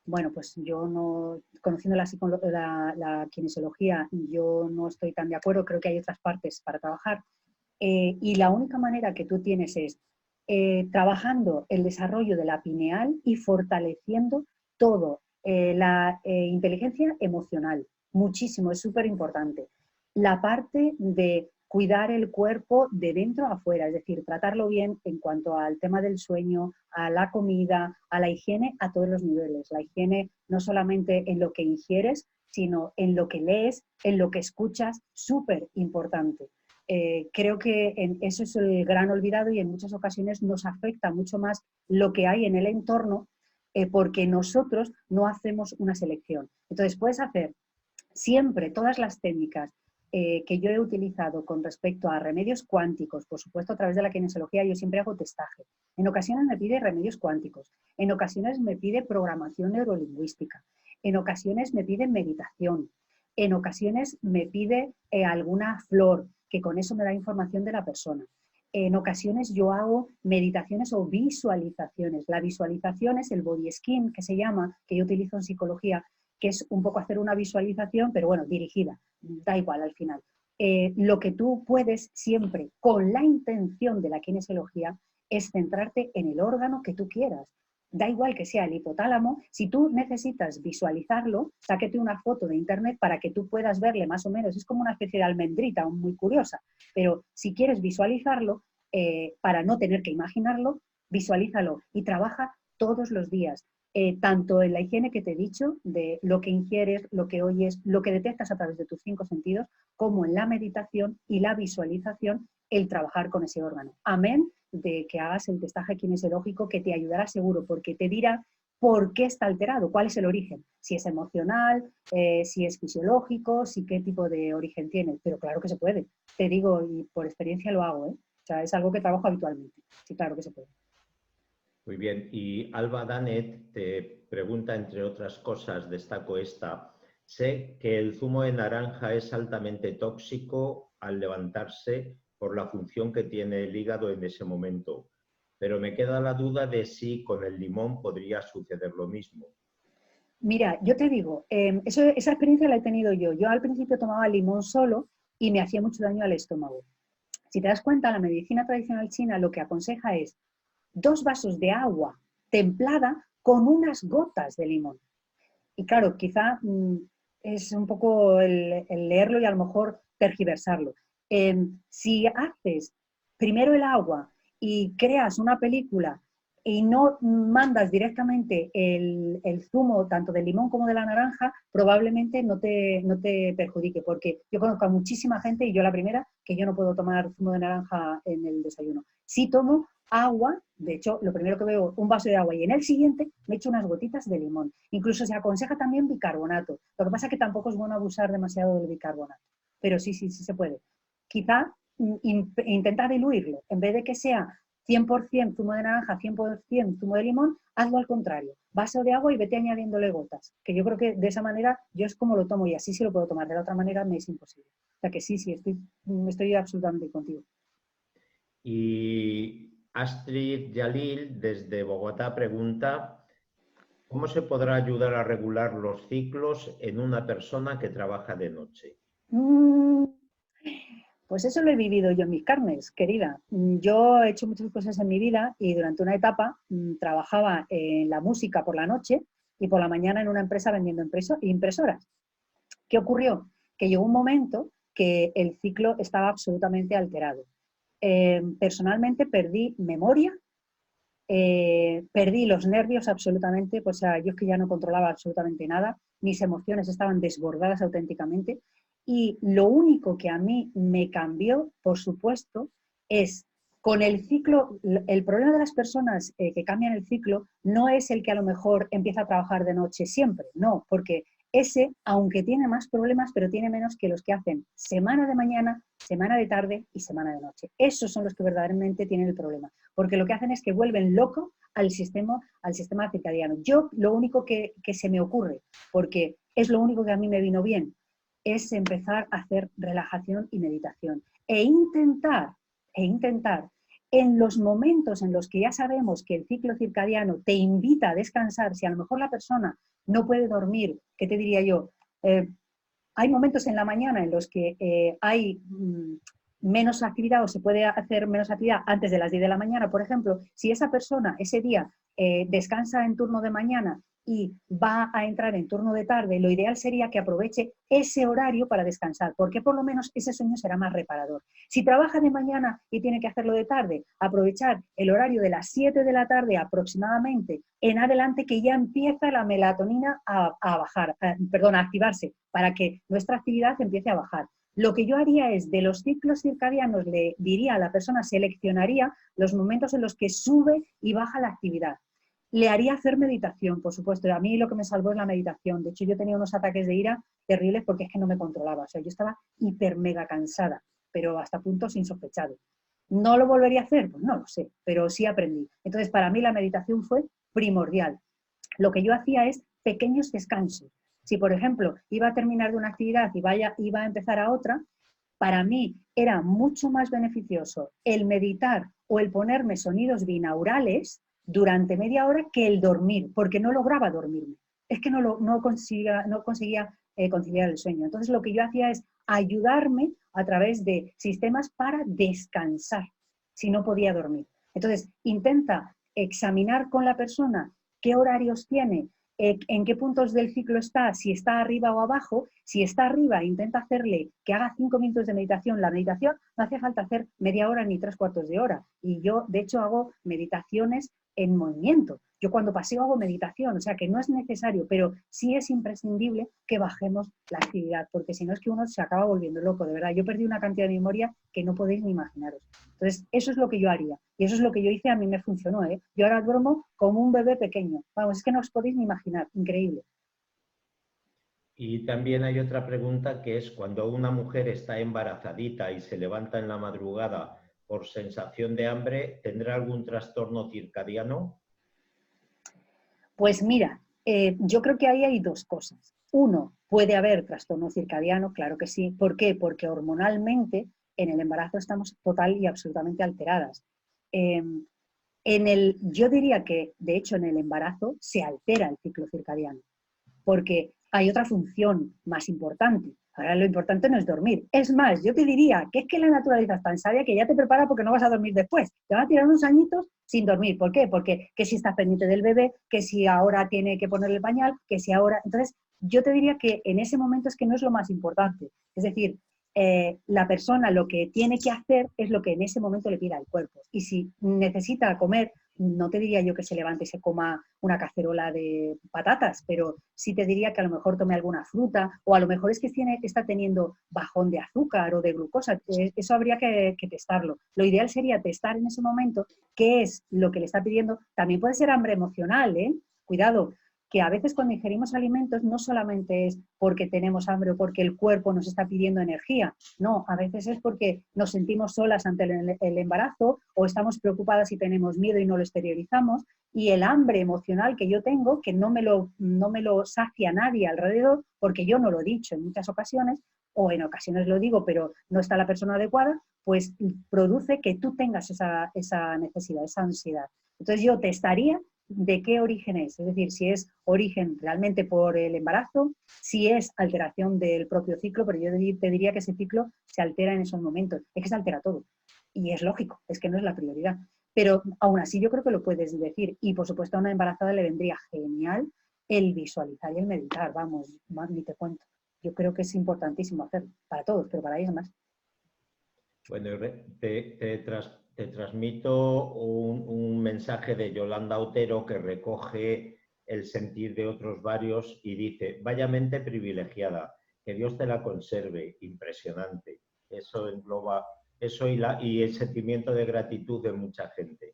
bueno, pues yo no, conociendo la kinesiología, yo no estoy tan de acuerdo, creo que hay otras partes para trabajar. Y la única manera que tú tienes es trabajando el desarrollo de la pineal y fortaleciendo todo, la inteligencia emocional, muchísimo, es súper importante. La parte de cuidar el cuerpo de dentro a afuera, es decir, tratarlo bien en cuanto al tema del sueño, a la comida, a la higiene a todos los niveles. La higiene no solamente en lo que ingieres, sino en lo que lees, en lo que escuchas, súper importante. Creo que eso es el gran olvidado y en muchas ocasiones nos afecta mucho más lo que hay en el entorno porque nosotros no hacemos una selección. Entonces puedes hacer siempre, todas las técnicas que yo he utilizado con respecto a remedios cuánticos, por supuesto a través de la kinesiología yo siempre hago testaje. En ocasiones me pide remedios cuánticos, en ocasiones me pide programación neurolingüística, en ocasiones me pide meditación, en ocasiones me pide alguna flor, que con eso me da información de la persona. En ocasiones yo hago meditaciones o visualizaciones. La visualización es el body scan, que se llama, que yo utilizo en psicología, que es un poco hacer una visualización, pero bueno, dirigida, da igual al final. Lo que tú puedes siempre, con la intención de la kinesiología, es centrarte en el órgano que tú quieras. Da igual que sea el hipotálamo, si tú necesitas visualizarlo, sáquete una foto de internet para que tú puedas verle más o menos, es como una especie de almendrita muy curiosa, pero si quieres visualizarlo, para no tener que imaginarlo, visualízalo y trabaja todos los días. Tanto en la higiene que te he dicho, de lo que ingieres, lo que oyes, lo que detectas a través de tus 5 sentidos, como en la meditación y la visualización, el trabajar con ese órgano. Amén de que hagas el testaje kinesiológico, que te ayudará seguro, porque te dirá por qué está alterado, cuál es el origen, si es emocional, si es fisiológico, si qué tipo de origen tiene. Pero claro que se puede, te digo, y por experiencia lo hago, O sea, es algo que trabajo habitualmente. Sí, claro que se puede. Muy bien, y Alba Danet te pregunta, entre otras cosas, destaco esta: sé que el zumo de naranja es altamente tóxico al levantarse por la función que tiene el hígado en ese momento, pero me queda la duda de si con el limón podría suceder lo mismo. Mira, yo te digo, esa experiencia la he tenido yo. Yo al principio tomaba limón solo y me hacía mucho daño al estómago. Si te das cuenta, la medicina tradicional china lo que aconseja es 2 vasos de agua templada con unas gotas de limón. Y claro, quizá es un poco el leerlo y a lo mejor tergiversarlo. Si haces primero el agua y creas una película y no mandas directamente el zumo tanto del limón como de la naranja, probablemente no te perjudique, porque yo conozco a muchísima gente, y yo la primera, que yo no puedo tomar zumo de naranja en el desayuno. Sí tomo agua, de hecho, lo primero que veo, un vaso de agua, y en el siguiente me echo unas gotitas de limón. Incluso se aconseja también bicarbonato. Lo que pasa es que tampoco es bueno abusar demasiado del bicarbonato, pero sí se puede. Quizá intenta diluirlo, en vez de que sea 100% zumo de naranja, 100% zumo de limón, hazlo al contrario. Vaso de agua y vete añadiéndole gotas. Que yo creo que de esa manera yo es como lo tomo y así sí lo puedo tomar. De la otra manera me es imposible. O sea que sí, estoy absolutamente contigo. Y Astrid Yalil, desde Bogotá, pregunta: ¿cómo se podrá ayudar a regular los ciclos en una persona que trabaja de noche? Pues eso lo he vivido yo en mis carnes, querida. Yo he hecho muchas cosas en mi vida y durante una etapa trabajaba en la música por la noche y por la mañana en una empresa vendiendo impresoras. ¿Qué ocurrió? Que llegó un momento que el ciclo estaba absolutamente alterado. Personalmente perdí memoria, perdí los nervios absolutamente, pues, o sea, yo es que ya no controlaba absolutamente nada, mis emociones estaban desbordadas auténticamente. Y lo único que a mí me cambió, por supuesto, es con el ciclo. El problema de las personas que cambian el ciclo no es el que a lo mejor empieza a trabajar de noche siempre, no, porque ese, aunque tiene más problemas, pero tiene menos que los que hacen semana de mañana, semana de tarde y semana de noche. Esos son los que verdaderamente tienen el problema, porque lo que hacen es que vuelven loco al sistema circadiano. Yo lo único que se me ocurre, porque es lo único que a mí me vino bien, es empezar a hacer relajación y meditación e intentar en los momentos en los que ya sabemos que el ciclo circadiano te invita a descansar. Si a lo mejor la persona no puede dormir, ¿qué te diría yo? Hay momentos en la mañana en los que hay menos actividad o se puede hacer menos actividad antes de las 10 de la mañana, por ejemplo. Si esa persona ese día descansa en turno de mañana y va a entrar en turno de tarde, lo ideal sería que aproveche ese horario para descansar, porque por lo menos ese sueño será más reparador. Si trabaja de mañana y tiene que hacerlo de tarde, aprovechar el horario de las 7 de la tarde aproximadamente en adelante, que ya empieza la melatonina a activarse, para que nuestra actividad empiece a bajar. Lo que yo haría es, de los ciclos circadianos, le diría a la persona, seleccionaría los momentos en los que sube y baja la actividad. Le haría hacer meditación, por supuesto. A mí lo que me salvó es la meditación. De hecho, yo tenía unos ataques de ira terribles porque es que no me controlaba. O sea, yo estaba hiper mega cansada, pero hasta puntos insospechados. ¿No lo volvería a hacer? Pues no lo sé, pero sí aprendí. Entonces, para mí la meditación fue primordial. Lo que yo hacía es pequeños descansos. Si, por ejemplo, iba a terminar de una actividad y iba a empezar a otra, para mí era mucho más beneficioso el meditar o el ponerme sonidos binaurales durante media hora que el dormir, porque no lograba dormirme. Es que no conseguía conciliar el sueño. Entonces, lo que yo hacía es ayudarme a través de sistemas para descansar, si no podía dormir. Entonces, intenta examinar con la persona qué horarios tiene, en qué puntos del ciclo está, si está arriba o abajo. Si está arriba, intenta hacerle que haga 5 minutos de meditación. La meditación no hace falta hacer media hora ni 3/4 de hora. Y yo, de hecho, hago meditaciones en movimiento. Yo cuando paseo hago meditación, o sea que no es necesario, pero sí es imprescindible que bajemos la actividad, porque si no es que uno se acaba volviendo loco, de verdad. Yo perdí una cantidad de memoria que no podéis ni imaginaros. Entonces, eso es lo que yo haría. Y eso es lo que yo hice, a mí me funcionó, ¿eh? Yo ahora duermo como un bebé pequeño. Vamos, es que no os podéis ni imaginar, increíble. Y también hay otra pregunta que es cuando una mujer está embarazadita y se levanta en la madrugada por sensación de hambre, ¿tendrá algún trastorno circadiano? Pues mira, yo creo que ahí hay dos cosas. Uno, puede haber trastorno circadiano, claro que sí. ¿Por qué? Porque hormonalmente en el embarazo estamos total y absolutamente alteradas. Yo diría que, de hecho, en el embarazo se altera el ciclo circadiano, porque hay otra función más importante. Ahora lo importante no es dormir. Es más, yo te diría que es que la naturaleza es tan sabia que ya te prepara porque no vas a dormir después. Te van a tirar unos añitos sin dormir. ¿Por qué? Porque que si estás pendiente del bebé, que si ahora tiene que ponerle el pañal, que si ahora... Entonces, yo te diría que en ese momento es que no es lo más importante. Es decir, la persona lo que tiene que hacer es lo que en ese momento le pida al cuerpo. Y si necesita comer, no te diría yo que se levante y se coma una cacerola de patatas, pero sí te diría que a lo mejor tome alguna fruta, o a lo mejor es que está teniendo bajón de azúcar o de glucosa. Eso habría que testarlo. Lo ideal sería testar en ese momento qué es lo que le está pidiendo. También puede ser hambre emocional, ¿eh? Cuidado, que a veces cuando ingerimos alimentos no solamente es porque tenemos hambre o porque el cuerpo nos está pidiendo energía, no, a veces es porque nos sentimos solas ante el embarazo, o estamos preocupadas y tenemos miedo y no lo exteriorizamos, y el hambre emocional que yo tengo, que no me lo sacia nadie alrededor, porque yo no lo he dicho en muchas ocasiones, o en ocasiones lo digo, pero no está la persona adecuada, pues produce que tú tengas esa necesidad, esa ansiedad. Entonces yo testaría de qué origen es decir, si es origen realmente por el embarazo, si es alteración del propio ciclo, pero yo te diría que ese ciclo se altera en esos momentos, es que se altera todo, y es lógico, es que no es la prioridad, pero aún así yo creo que lo puedes decir, y por supuesto a una embarazada le vendría genial el visualizar y el meditar, vamos, ni te cuento, yo creo que es importantísimo hacerlo, para todos, pero para ellos más. Bueno, te transmito un mensaje de Yolanda Otero que recoge el sentir de otros varios y dice: vaya mente privilegiada, que Dios te la conserve, impresionante. Eso engloba eso y el sentimiento de gratitud de mucha gente.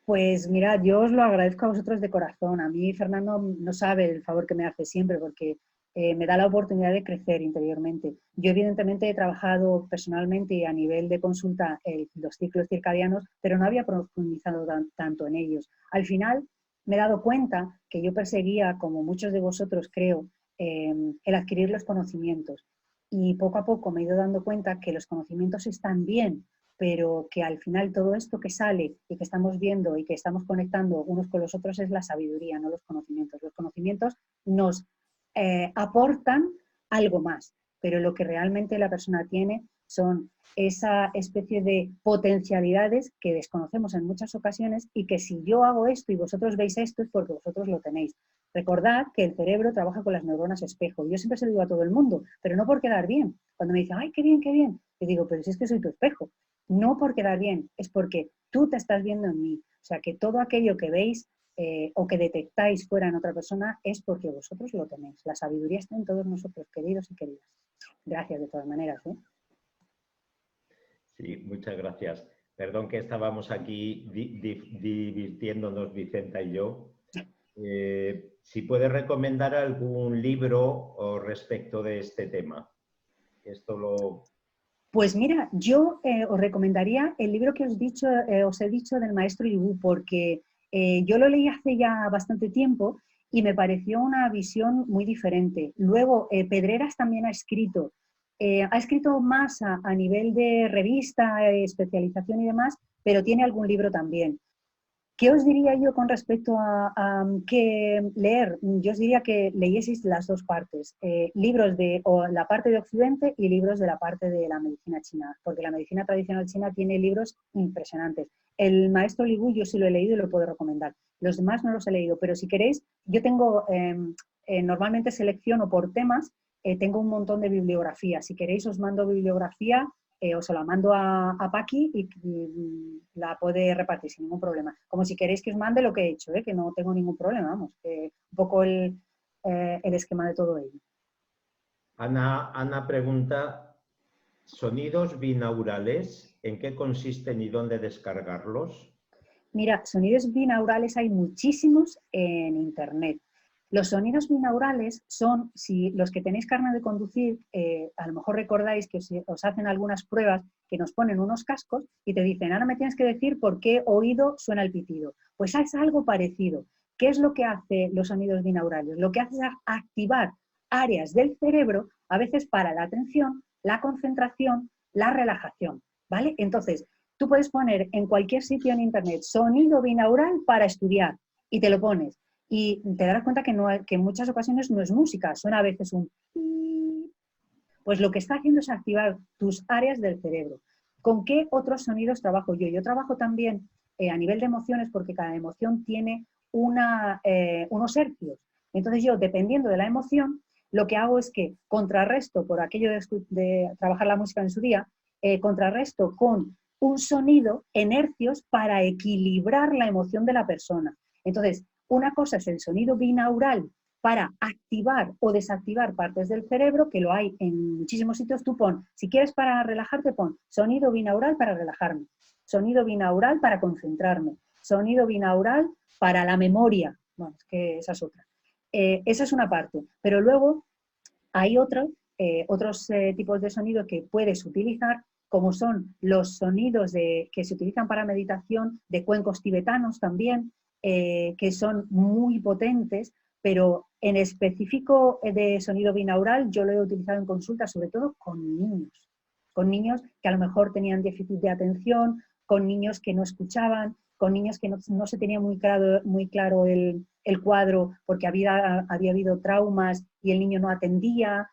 Pues mira, yo os lo agradezco a vosotros de corazón. A mí Fernando no sabe el favor que me hace siempre, porque me da la oportunidad de crecer interiormente. Yo evidentemente he trabajado personalmente y a nivel de consulta los ciclos circadianos, pero no había profundizado tanto en ellos. Al final me he dado cuenta que yo perseguía, como muchos de vosotros creo, el adquirir los conocimientos. Y poco a poco me he ido dando cuenta que los conocimientos están bien, pero que al final todo esto que sale y que estamos viendo y que estamos conectando unos con los otros es la sabiduría, no los conocimientos. Los conocimientos nos aportan algo más, pero lo que realmente la persona tiene son esa especie de potencialidades que desconocemos en muchas ocasiones, y que si yo hago esto y vosotros veis esto es porque vosotros lo tenéis. Recordad que el cerebro trabaja con las neuronas espejo. Yo siempre se lo digo a todo el mundo, pero no por quedar bien. Cuando me dicen, ¡ay, qué bien, qué bien! Yo digo, pero si es que soy tu espejo. No por quedar bien, es porque tú te estás viendo en mí. O sea, que todo aquello que veis o que detectáis fuera en otra persona es porque vosotros lo tenéis. La sabiduría está en todos nosotros, queridos y queridas. Gracias de todas maneras, ¿eh? Sí, muchas gracias. Perdón que estábamos aquí divirtiéndonos, Vicenta y yo. si puede recomendar algún libro respecto de este tema. Esto lo... Pues mira, yo os recomendaría el libro que os he dicho del maestro Yu, porque yo lo leí hace ya bastante tiempo y me pareció una visión muy diferente. Luego, Pedreras también ha escrito más a nivel de revista, especialización y demás, pero tiene algún libro también. ¿Qué os diría yo con respecto a qué leer? Yo os diría que leyeseis las dos partes, libros de la parte de Occidente y libros de la parte de la medicina china, porque la medicina tradicional china tiene libros impresionantes. El maestro Li Wu yo sí lo he leído y lo puedo recomendar. Los demás no los he leído, pero si queréis, yo tengo, normalmente selecciono por temas, tengo un montón de bibliografía. Si queréis os mando bibliografía, os la mando a Paqui y la puede repartir sin ningún problema. Como si queréis que os mande lo que he hecho, que no tengo ningún problema, vamos, un poco el esquema de todo ello. Ana pregunta, ¿sonidos binaurales? ¿En qué consisten y dónde descargarlos? Mira, sonidos binaurales hay muchísimos en Internet. Los sonidos binaurales son, si los que tenéis carnet de conducir, a lo mejor recordáis que os hacen algunas pruebas que nos ponen unos cascos y te dicen, ahora me tienes que decir por qué oído suena el pitido. Pues es algo parecido. ¿Qué es lo que hace los sonidos binaurales? Lo que hace es activar áreas del cerebro, a veces para la atención, la concentración, la relajación, ¿vale? Entonces, tú puedes poner en cualquier sitio en Internet sonido binaural para estudiar y te lo pones. Y te darás cuenta que en muchas ocasiones no es música, suena a veces un... Pues lo que está haciendo es activar tus áreas del cerebro. ¿Con qué otros sonidos trabajo yo? Yo trabajo también a nivel de emociones porque cada emoción tiene unos hercios. Entonces yo, dependiendo de la emoción, lo que hago es que contrarresto, por aquello de trabajar la música en su día, contrarresto con un sonido en hercios para equilibrar la emoción de la persona. Entonces, una cosa es el sonido binaural para activar o desactivar partes del cerebro, que lo hay en muchísimos sitios. Tú pon, si quieres para relajarte, pon sonido binaural para relajarme, sonido binaural para concentrarme, sonido binaural para la memoria. Bueno, es que esa es otra. Esa es una parte. Pero luego hay otros tipos de sonido que puedes utilizar, como son los sonidos que se utilizan para meditación de cuencos tibetanos también, que son muy potentes, pero en específico de sonido binaural yo lo he utilizado en consulta, sobre todo con niños que a lo mejor tenían déficit de atención, con niños que no escuchaban, con niños que no se tenía muy claro el cuadro porque había habido traumas y el niño no atendía.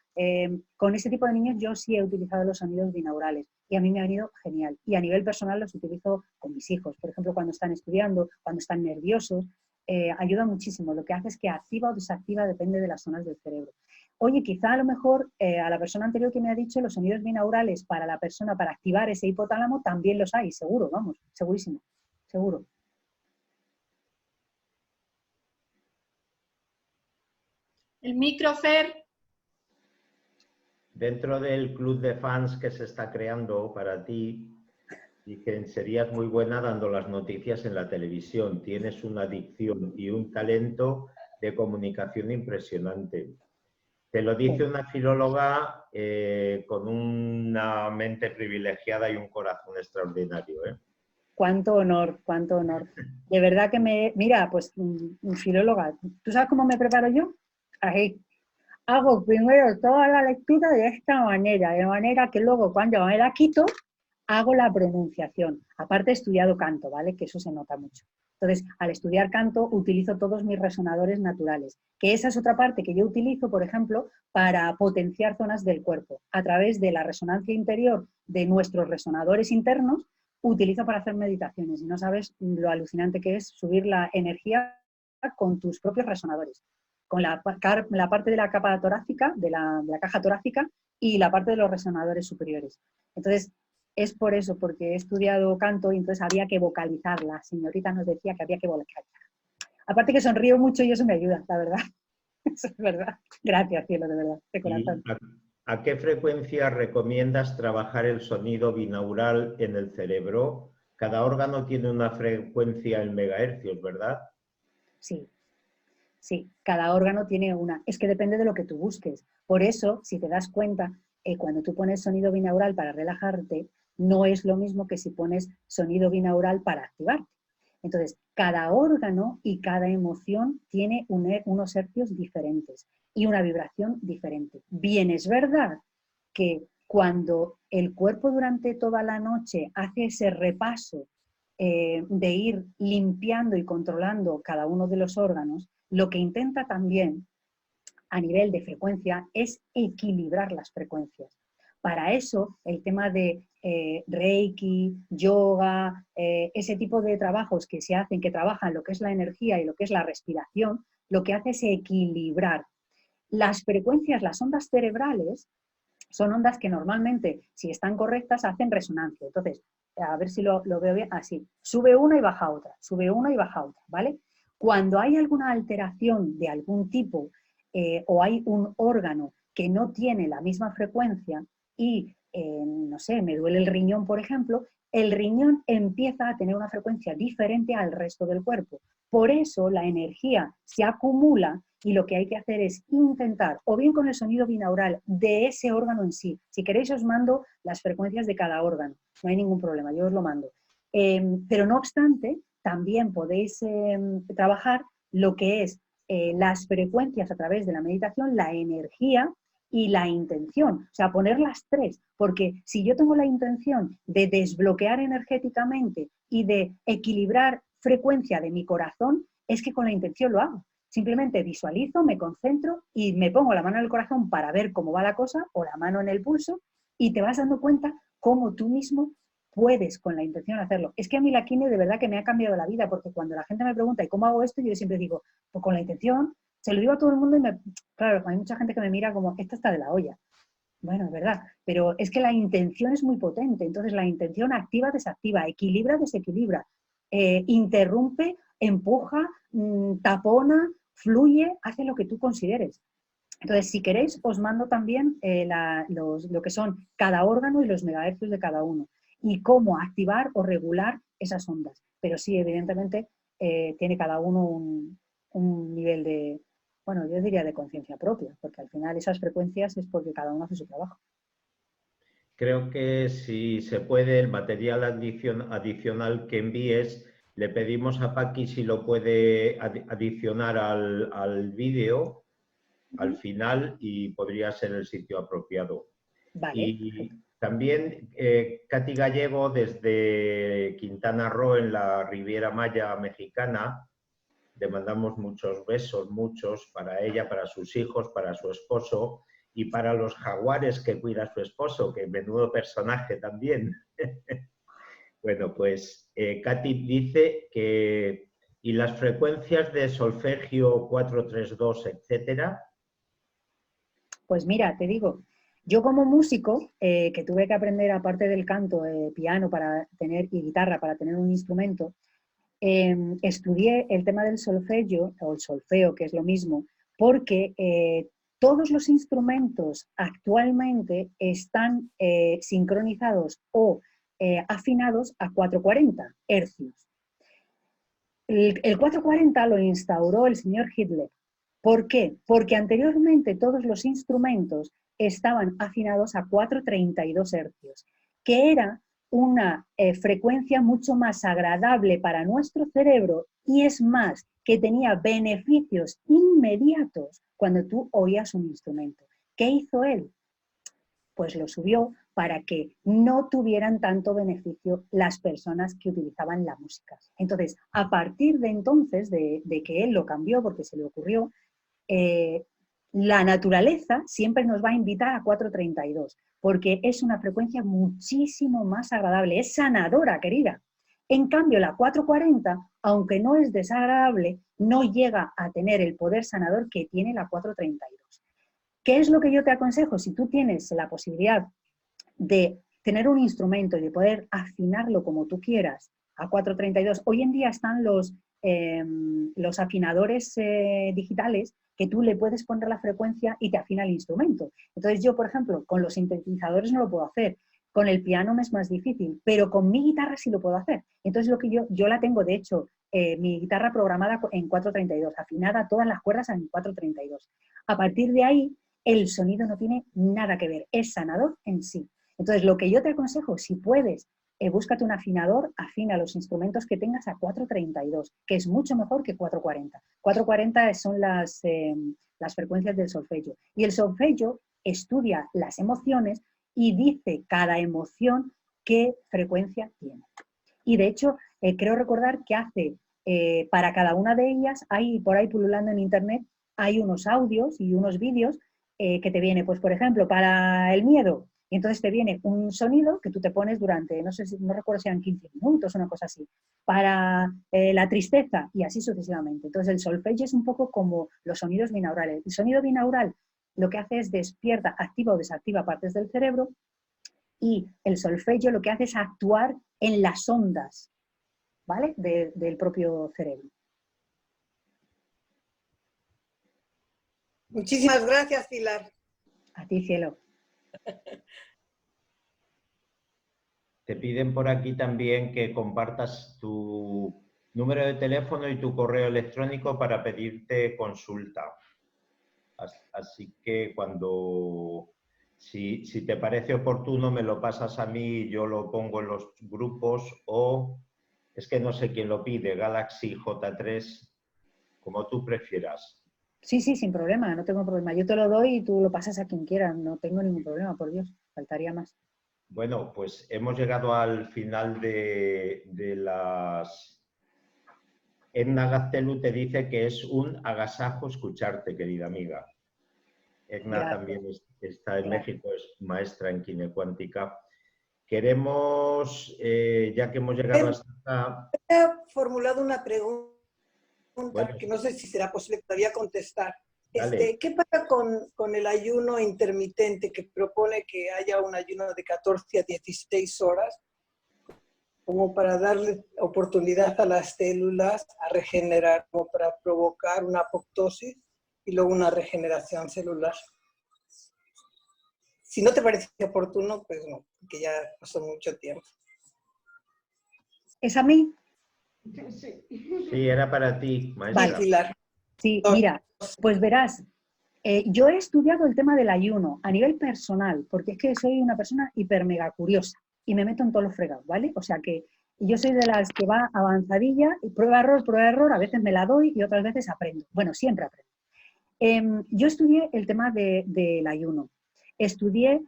Con ese tipo de niños yo sí he utilizado los sonidos binaurales y a mí me han ido genial. Y a nivel personal los utilizo con mis hijos, por ejemplo, cuando están estudiando, cuando están nerviosos, ayuda muchísimo. Lo que hace es que activa o desactiva, depende de las zonas del cerebro. Oye, quizá a lo mejor a la persona anterior que me ha dicho los sonidos binaurales para la persona, para activar ese hipotálamo, también los hay, seguro, vamos, segurísimo, seguro. El micro, Fer. Dentro del club de fans que se está creando para ti, dicen, serías muy buena dando las noticias en la televisión. Tienes una dicción y un talento de comunicación impresionante. Te lo dice una filóloga con una mente privilegiada y un corazón extraordinario. Cuánto honor, cuánto honor. De verdad que mira, pues filóloga, ¿tú sabes cómo me preparo yo? Ahí. Hago primero toda la lectura de esta manera, de manera que luego cuando me la quito, hago la pronunciación. Aparte he estudiado canto, ¿vale? Que eso se nota mucho. Entonces, al estudiar canto, utilizo todos mis resonadores naturales, que esa es otra parte que yo utilizo, por ejemplo, para potenciar zonas del cuerpo. A través de la resonancia interior de nuestros resonadores internos, utilizo para hacer meditaciones. Y no sabes lo alucinante que es subir la energía con tus propios resonadores. Con la parte de la capa torácica, de la caja torácica, y la parte de los resonadores superiores. Entonces, es por eso, porque he estudiado canto y entonces había que vocalizar. La señorita nos decía que había que vocalizar. Aparte que sonrío mucho y eso me ayuda, la verdad. Eso es verdad. Gracias, cielo, de verdad, de corazón. ¿A qué frecuencia recomiendas trabajar el sonido binaural en el cerebro? Cada órgano tiene una frecuencia en megahercios, ¿verdad? Sí. Sí, cada órgano tiene una. Es que depende de lo que tú busques. Por eso, si te das cuenta, cuando tú pones sonido binaural para relajarte, no es lo mismo que si pones sonido binaural para activarte. Entonces, cada órgano y cada emoción tiene unos hercios diferentes y una vibración diferente. Bien, es verdad que cuando el cuerpo durante toda la noche hace ese repaso de ir limpiando y controlando cada uno de los órganos, lo que intenta también a nivel de frecuencia es equilibrar las frecuencias. Para eso, el tema de Reiki, yoga, ese tipo de trabajos que se hacen, que trabajan lo que es la energía y lo que es la respiración, lo que hace es equilibrar. Las frecuencias, las ondas cerebrales, son ondas que normalmente, si están correctas, hacen resonancia. Entonces, a ver si lo veo bien, así, sube una y baja otra, sube una y baja otra, ¿vale? Cuando hay alguna alteración de algún tipo o hay un órgano que no tiene la misma frecuencia y, no sé, me duele el riñón, por ejemplo, el riñón empieza a tener una frecuencia diferente al resto del cuerpo. Por eso la energía se acumula y lo que hay que hacer es intentar, o bien con el sonido binaural de ese órgano en sí. Si queréis os mando las frecuencias de cada órgano, no hay ningún problema, yo os lo mando. Pero no obstante, también podéis trabajar lo que es las frecuencias a través de la meditación, la energía y la intención, o sea, poner las tres, porque si yo tengo la intención de desbloquear energéticamente y de equilibrar frecuencia de mi corazón, es que con la intención lo hago. Simplemente visualizo, me concentro y me pongo la mano en el corazón para ver cómo va la cosa, o la mano en el pulso, y te vas dando cuenta cómo tú mismo puedes con la intención hacerlo. Es que a mí la quimio de verdad que me ha cambiado la vida, porque cuando la gente me pregunta ¿y cómo hago esto? Yo siempre digo, pues con la intención, se lo digo a todo el mundo y claro, hay mucha gente que me mira como, esta está de la olla. Bueno, es verdad, pero es que la intención es muy potente, entonces la intención activa, desactiva, equilibra, desequilibra, interrumpe, empuja, tapona, fluye, hace lo que tú consideres. Entonces, si queréis, os mando también lo que son cada órgano y los megahercios de cada uno y cómo activar o regular esas ondas. Pero sí, evidentemente, tiene cada uno un nivel de, bueno, yo diría de conciencia propia, porque al final esas frecuencias es porque cada uno hace su trabajo. Creo que si se puede, el material adicional que envíes, le pedimos a Paqui si lo puede adicionar al vídeo, al final, y podría ser el sitio apropiado. Vale. Y también Katy Gallego, desde Quintana Roo, en la Riviera Maya mexicana, le mandamos muchos besos, muchos, para ella, para sus hijos, para su esposo y para los jaguares que cuida su esposo, que menudo personaje también. Bueno, pues Katy dice que, ¿y las frecuencias de solfegio 432, etcétera? Pues mira, te digo, yo como músico, que tuve que aprender aparte del canto, piano para tener, y guitarra para tener un instrumento, estudié el tema del solfegio, o el solfeo, que es lo mismo, porque todos los instrumentos actualmente están sincronizados o afinados a 440 hercios. El 440 lo instauró el señor Hitler. ¿Por qué? Porque anteriormente todos los instrumentos estaban afinados a 432 hercios, que era una frecuencia mucho más agradable para nuestro cerebro y es más, que tenía beneficios inmediatos cuando tú oías un instrumento. ¿Qué hizo él? Pues lo subió para que no tuvieran tanto beneficio las personas que utilizaban la música. Entonces, a partir de entonces, de que él lo cambió porque se le ocurrió, la naturaleza siempre nos va a invitar a 432, porque es una frecuencia muchísimo más agradable, es sanadora, querida. En cambio, la 440, aunque no es desagradable, no llega a tener el poder sanador que tiene la 432. ¿Qué es lo que yo te aconsejo? Si tú tienes la posibilidad de tener un instrumento y de poder afinarlo como tú quieras a 432, hoy en día están los afinadores digitales que tú le puedes poner la frecuencia y te afina el instrumento. Entonces yo, por ejemplo, con los sintetizadores no lo puedo hacer. Con el piano me es más difícil, pero con mi guitarra sí lo puedo hacer. Entonces lo que yo la tengo, de hecho, mi guitarra programada en 432, afinada todas las cuerdas en 432. A partir de ahí, el sonido no tiene nada que ver, es sanador en sí. Entonces lo que yo te aconsejo, si puedes, búscate un afinador, afina los instrumentos que tengas a 432, que es mucho mejor que 440. 440 son las frecuencias del solfegio. Y el solfegio estudia las emociones y dice cada emoción qué frecuencia tiene. Y de hecho, creo recordar que hace, para cada una de ellas, hay por ahí pululando en internet, hay unos audios y unos vídeos que te viene, pues por ejemplo, para el miedo, y entonces te viene un sonido que tú te pones durante, no recuerdo si eran 15 minutos, una cosa así, para la tristeza y así sucesivamente. Entonces el solfegio es un poco como los sonidos binaurales. El sonido binaural lo que hace es despierta, activa o desactiva partes del cerebro, y el solfegio lo que hace es actuar en las ondas, ¿vale? Del propio cerebro. Muchísimas gracias, Pilar. A ti, cielo. Te piden por aquí también que compartas tu número de teléfono y tu correo electrónico para pedirte consulta. Así que si te parece oportuno, me lo pasas a mí y yo lo pongo en los grupos, o es que no sé quién lo pide, Galaxy J3, como tú prefieras. Sí, sin problema, no tengo problema. Yo te lo doy y tú lo pasas a quien quieras, no tengo ningún problema, por Dios, faltaría más. Bueno, pues hemos llegado al final de las... Edna Gaztelu te dice que es un agasajo escucharte, querida amiga. Edna Gracias. también está en México, es maestra en Quinecuántica. Queremos, ya que hemos llegado hasta acá... He formulado una pregunta, Bueno, que no sé si será posible todavía contestar. Dale. ¿Qué pasa con el ayuno intermitente que propone que haya un ayuno de 14 a 16 horas como para darle oportunidad a las células a regenerar, como para provocar una apoptosis y luego una regeneración celular? Si no te parece oportuno, pues no, porque ya pasó mucho tiempo. ¿Es a mí? Sí, era para ti, maestra. Vale. Pilar. Sí, mira, pues verás, yo he estudiado el tema del ayuno a nivel personal, porque es que soy una persona hiper mega curiosa y me meto en todos los fregados, ¿vale? O sea que yo soy de las que va avanzadilla y prueba, error, a veces me la doy y otras veces aprendo. Bueno, siempre aprendo. Yo estudié el tema del ayuno. Estudié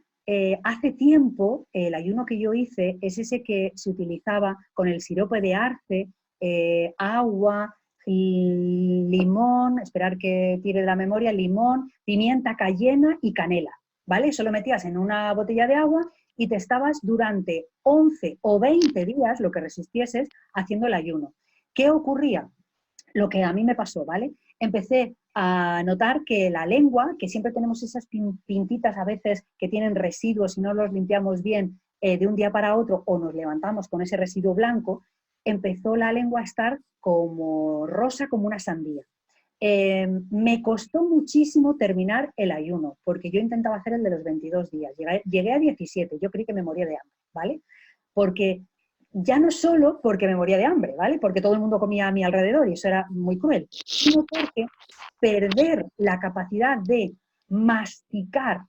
hace tiempo, el ayuno que yo hice es ese que se utilizaba con el sirope de arce, agua, limón, esperar que tire de la memoria, limón, pimienta cayena y canela, ¿vale? Eso lo metías en una botella de agua y te estabas durante 11 o 20 días, lo que resistieses, haciendo el ayuno. ¿Qué ocurría? Lo que a mí me pasó, ¿vale? Empecé a notar que la lengua, que siempre tenemos esas pintitas a veces que tienen residuos y no los limpiamos bien de un día para otro o nos levantamos con ese residuo blanco, empezó la lengua a estar como rosa, como una sandía. Me costó muchísimo terminar el ayuno, porque yo intentaba hacer el de los 22 días. Llegué a 17, yo creí que me moría de hambre, ¿vale? Porque ya no solo porque me moría de hambre, ¿vale? Porque todo el mundo comía a mi alrededor y eso era muy cruel, sino porque perder la capacidad de masticar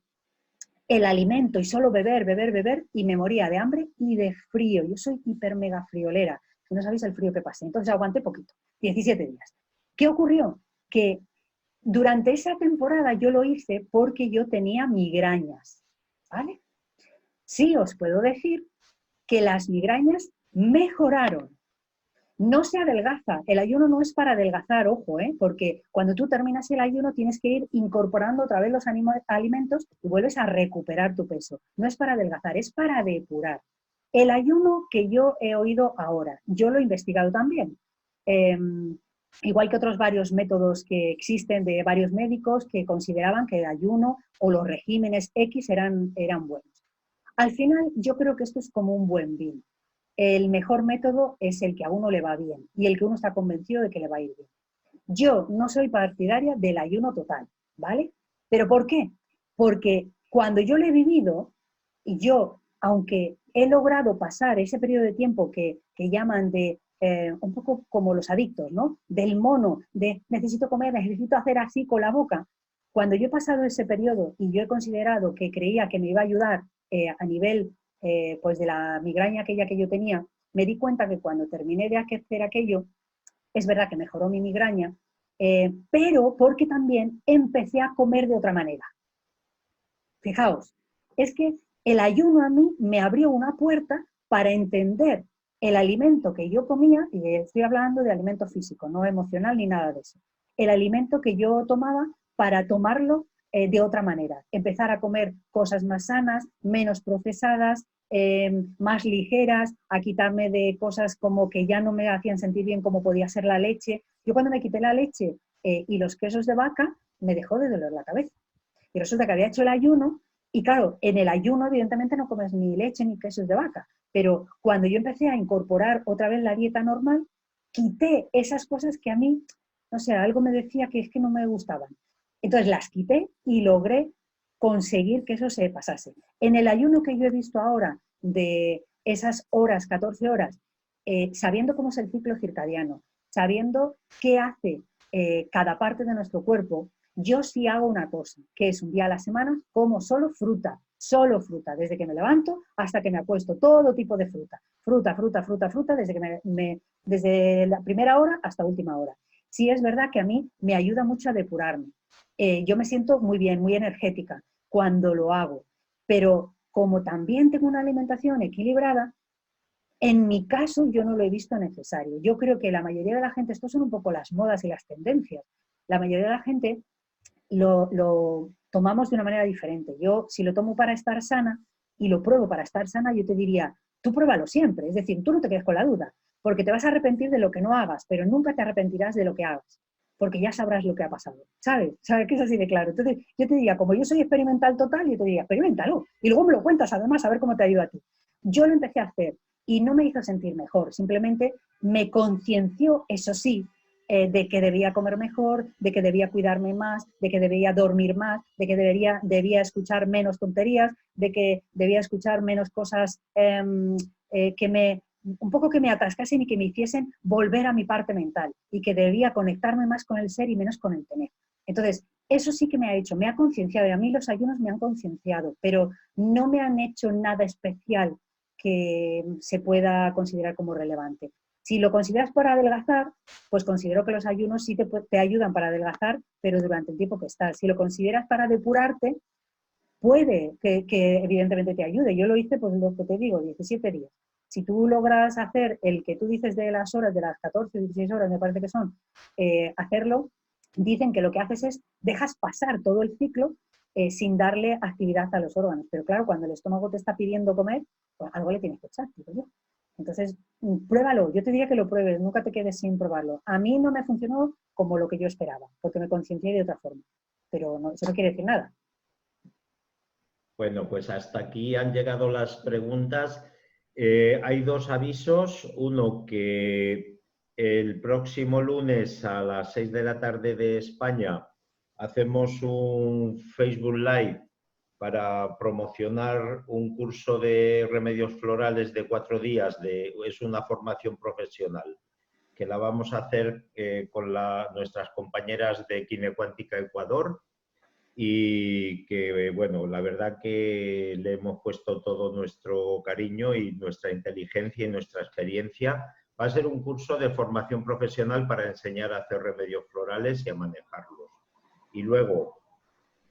el alimento y solo beber, y me moría de hambre y de frío. Yo soy hiper mega friolera. No sabéis el frío que pasé. Entonces aguanté poquito, 17 días. ¿Qué ocurrió? Que durante esa temporada yo lo hice porque yo tenía migrañas, ¿vale? Sí os puedo decir que las migrañas mejoraron. No se adelgaza. El ayuno no es para adelgazar, ojo, porque cuando tú terminas el ayuno tienes que ir incorporando otra vez los alimentos y vuelves a recuperar tu peso. No es para adelgazar, es para depurar. El ayuno que yo he oído ahora, yo lo he investigado también. Igual que otros varios métodos que existen de varios médicos que consideraban que el ayuno o los regímenes X eran buenos. Al final yo creo que esto es como un buen vino. El mejor método es el que a uno le va bien y el que uno está convencido de que le va a ir bien. Yo no soy partidaria del ayuno total, ¿vale? ¿Pero por qué? Porque cuando yo lo he vivido, y yo aunque he logrado pasar ese periodo de tiempo que llaman de un poco como los adictos, ¿no? Del mono, de necesito comer, necesito hacer así con la boca. Cuando yo he pasado ese periodo y yo he considerado que creía que me iba a ayudar a nivel pues de la migraña aquella que yo tenía, me di cuenta que cuando terminé de hacer aquello, es verdad que mejoró mi migraña, pero porque también empecé a comer de otra manera. Fijaos, es que el ayuno a mí me abrió una puerta para entender el alimento que yo comía, y estoy hablando de alimento físico, no emocional ni nada de eso, el alimento que yo tomaba para tomarlo de otra manera, empezar a comer cosas más sanas, menos procesadas, más ligeras, a quitarme de cosas como que ya no me hacían sentir bien, como podía ser la leche. Yo cuando me quité la leche y los quesos de vaca, me dejó de doler la cabeza. Y resulta que había hecho el ayuno, y claro, en el ayuno evidentemente no comes ni leche ni quesos de vaca, pero cuando yo empecé a incorporar otra vez la dieta normal, quité esas cosas que a mí, no sé, algo me decía que es que no me gustaban. Entonces las quité y logré conseguir que eso se pasase. En el ayuno que yo he visto ahora de esas horas, 14 horas, sabiendo cómo es el ciclo circadiano, sabiendo qué hace cada parte de nuestro cuerpo, yo sí hago una cosa, que es un día a la semana como solo fruta, desde que me levanto hasta que me acuesto, todo tipo de fruta, fruta, desde que desde la primera hora hasta última hora. Sí es verdad que a mí me ayuda mucho a depurarme. Yo me siento muy bien, muy energética cuando lo hago, pero como también tengo una alimentación equilibrada, en mi caso yo no lo he visto necesario. Yo creo que la mayoría de la gente, esto son un poco las modas y las tendencias, la mayoría de la gente lo tomamos de una manera diferente. Yo, si lo tomo para estar sana y lo pruebo para estar sana, yo te diría, tú pruébalo siempre. Es decir, tú no te quedes con la duda, porque te vas a arrepentir de lo que no hagas, pero nunca te arrepentirás de lo que hagas, porque ya sabrás lo que ha pasado. ¿Sabes? ¿Sabes que es así de claro? Entonces, yo te diría, como yo soy experimental total, yo te diría, experimentalo. Y luego me lo cuentas, además, a ver cómo te ayuda a ti. Yo lo empecé a hacer y no me hizo sentir mejor, simplemente me concienció, eso sí, de que debía comer mejor, de que debía cuidarme más, de que debía dormir más, de que debía escuchar menos tonterías, de que debía escuchar menos cosas un poco que me atascasen y que me hiciesen volver a mi parte mental, y que debía conectarme más con el ser y menos con el tener. Entonces, eso sí que me ha hecho, me ha concienciado, y a mí los ayunos me han concienciado, pero no me han hecho nada especial que se pueda considerar como relevante. Si lo consideras para adelgazar, pues considero que los ayunos sí te ayudan para adelgazar, pero durante el tiempo que estás. Si lo consideras para depurarte, puede que evidentemente te ayude. Yo lo hice, pues lo que te digo, 17 días. Si tú logras hacer el que tú dices de las horas, de las 14 o 16 horas, me parece que son, hacerlo, dicen que lo que haces es, dejas pasar todo el ciclo sin darle actividad a los órganos. Pero claro, cuando el estómago te está pidiendo comer, pues algo le tienes que echar, digo yo. Entonces, pruébalo. Yo te diría que lo pruebes, nunca te quedes sin probarlo. A mí no me funcionó como lo que yo esperaba, porque me conciencié de otra forma. Pero no, eso no quiere decir nada. Bueno, pues hasta aquí han llegado las preguntas. Hay dos avisos. Uno, que el próximo lunes a las 6 de la tarde de España hacemos un Facebook Live para promocionar un curso de remedios florales de 4 días. Es una formación profesional que la vamos a hacer con nuestras compañeras de Kinecuántica Ecuador, y que, bueno, la verdad que le hemos puesto todo nuestro cariño y nuestra inteligencia y nuestra experiencia. Va a ser un curso de formación profesional para enseñar a hacer remedios florales y a manejarlos. Y luego,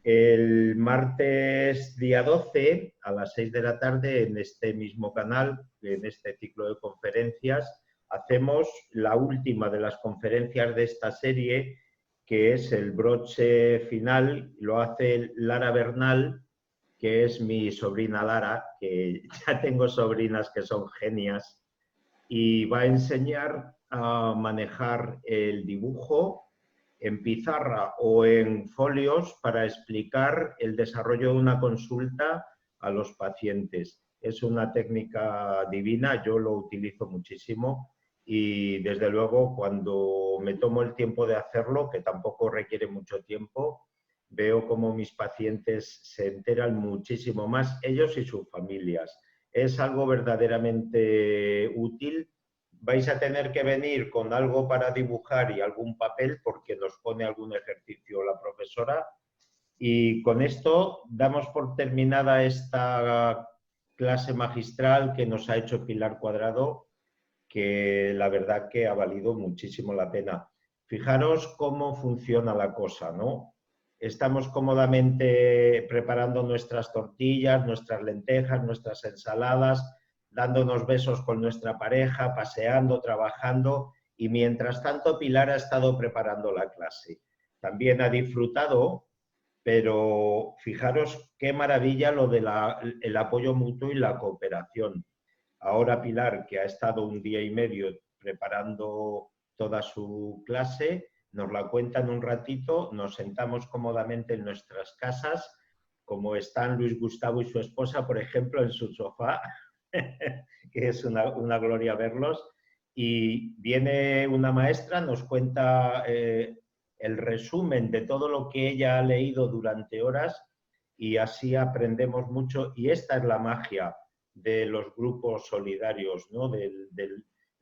el martes día 12 a las 6 de la tarde, en este mismo canal, en este ciclo de conferencias, hacemos la última de las conferencias de esta serie, que es el broche final. Lo hace Lara Bernal, que es mi sobrina Lara, que ya tengo sobrinas que son genias, y va a enseñar a manejar el dibujo en pizarra o en folios para explicar el desarrollo de una consulta a los pacientes. Es una técnica divina, yo lo utilizo muchísimo. Y desde luego, cuando me tomo el tiempo de hacerlo, que tampoco requiere mucho tiempo, veo cómo mis pacientes se enteran muchísimo más, ellos y sus familias. es algo verdaderamente útil. Vais a tener que venir con algo para dibujar y algún papel porque nos pone algún ejercicio la profesora. Y con esto damos por terminada esta clase magistral que nos ha hecho Pilar Cuadrado, que la verdad que ha valido muchísimo la pena. Fijaros cómo funciona la cosa, ¿no? Estamos cómodamente preparando nuestras tortillas, nuestras lentejas, nuestras ensaladas, dándonos besos con nuestra pareja, paseando, trabajando, y mientras tanto Pilar ha estado preparando la clase. También ha disfrutado, pero fijaros qué maravilla lo del apoyo mutuo y la cooperación. Ahora Pilar, que ha estado un día y medio preparando toda su clase, nos la cuenta en un ratito, nos sentamos cómodamente en nuestras casas, como están Luis Gustavo y su esposa, por ejemplo, en su sofá, que es una gloria verlos, y viene una maestra, nos cuenta el resumen de todo lo que ella ha leído durante horas, y así aprendemos mucho, y esta es la magia de los grupos solidarios, ¿no? De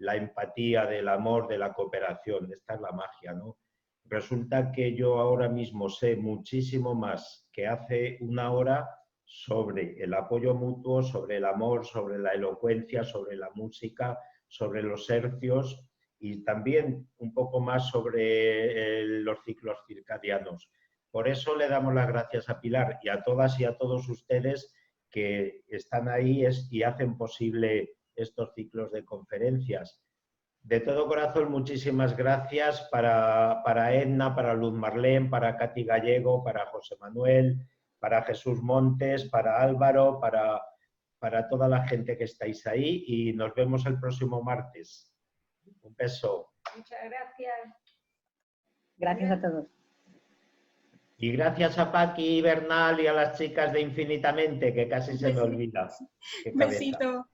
la empatía, del amor, de la cooperación. Esta es la magia, ¿no? Resulta que yo ahora mismo sé muchísimo más que hace una hora sobre el apoyo mutuo, sobre el amor, sobre la elocuencia, sobre la música, sobre los hercios y también un poco más sobre los ciclos circadianos. Por eso le damos las gracias a Pilar y a todas y a todos ustedes que están ahí y hacen posible estos ciclos de conferencias. De todo corazón, muchísimas gracias para Edna, para Luz Marlén, para Katy Gallego, para José Manuel, para Jesús Montes, para Álvaro, para toda la gente que estáis ahí y nos vemos el próximo martes. Un beso. Muchas gracias. Gracias a todos. Y gracias a Paqui, Bernal y a las chicas de Infinitamente, que casi se me olvida. Qué cabeza. Besito.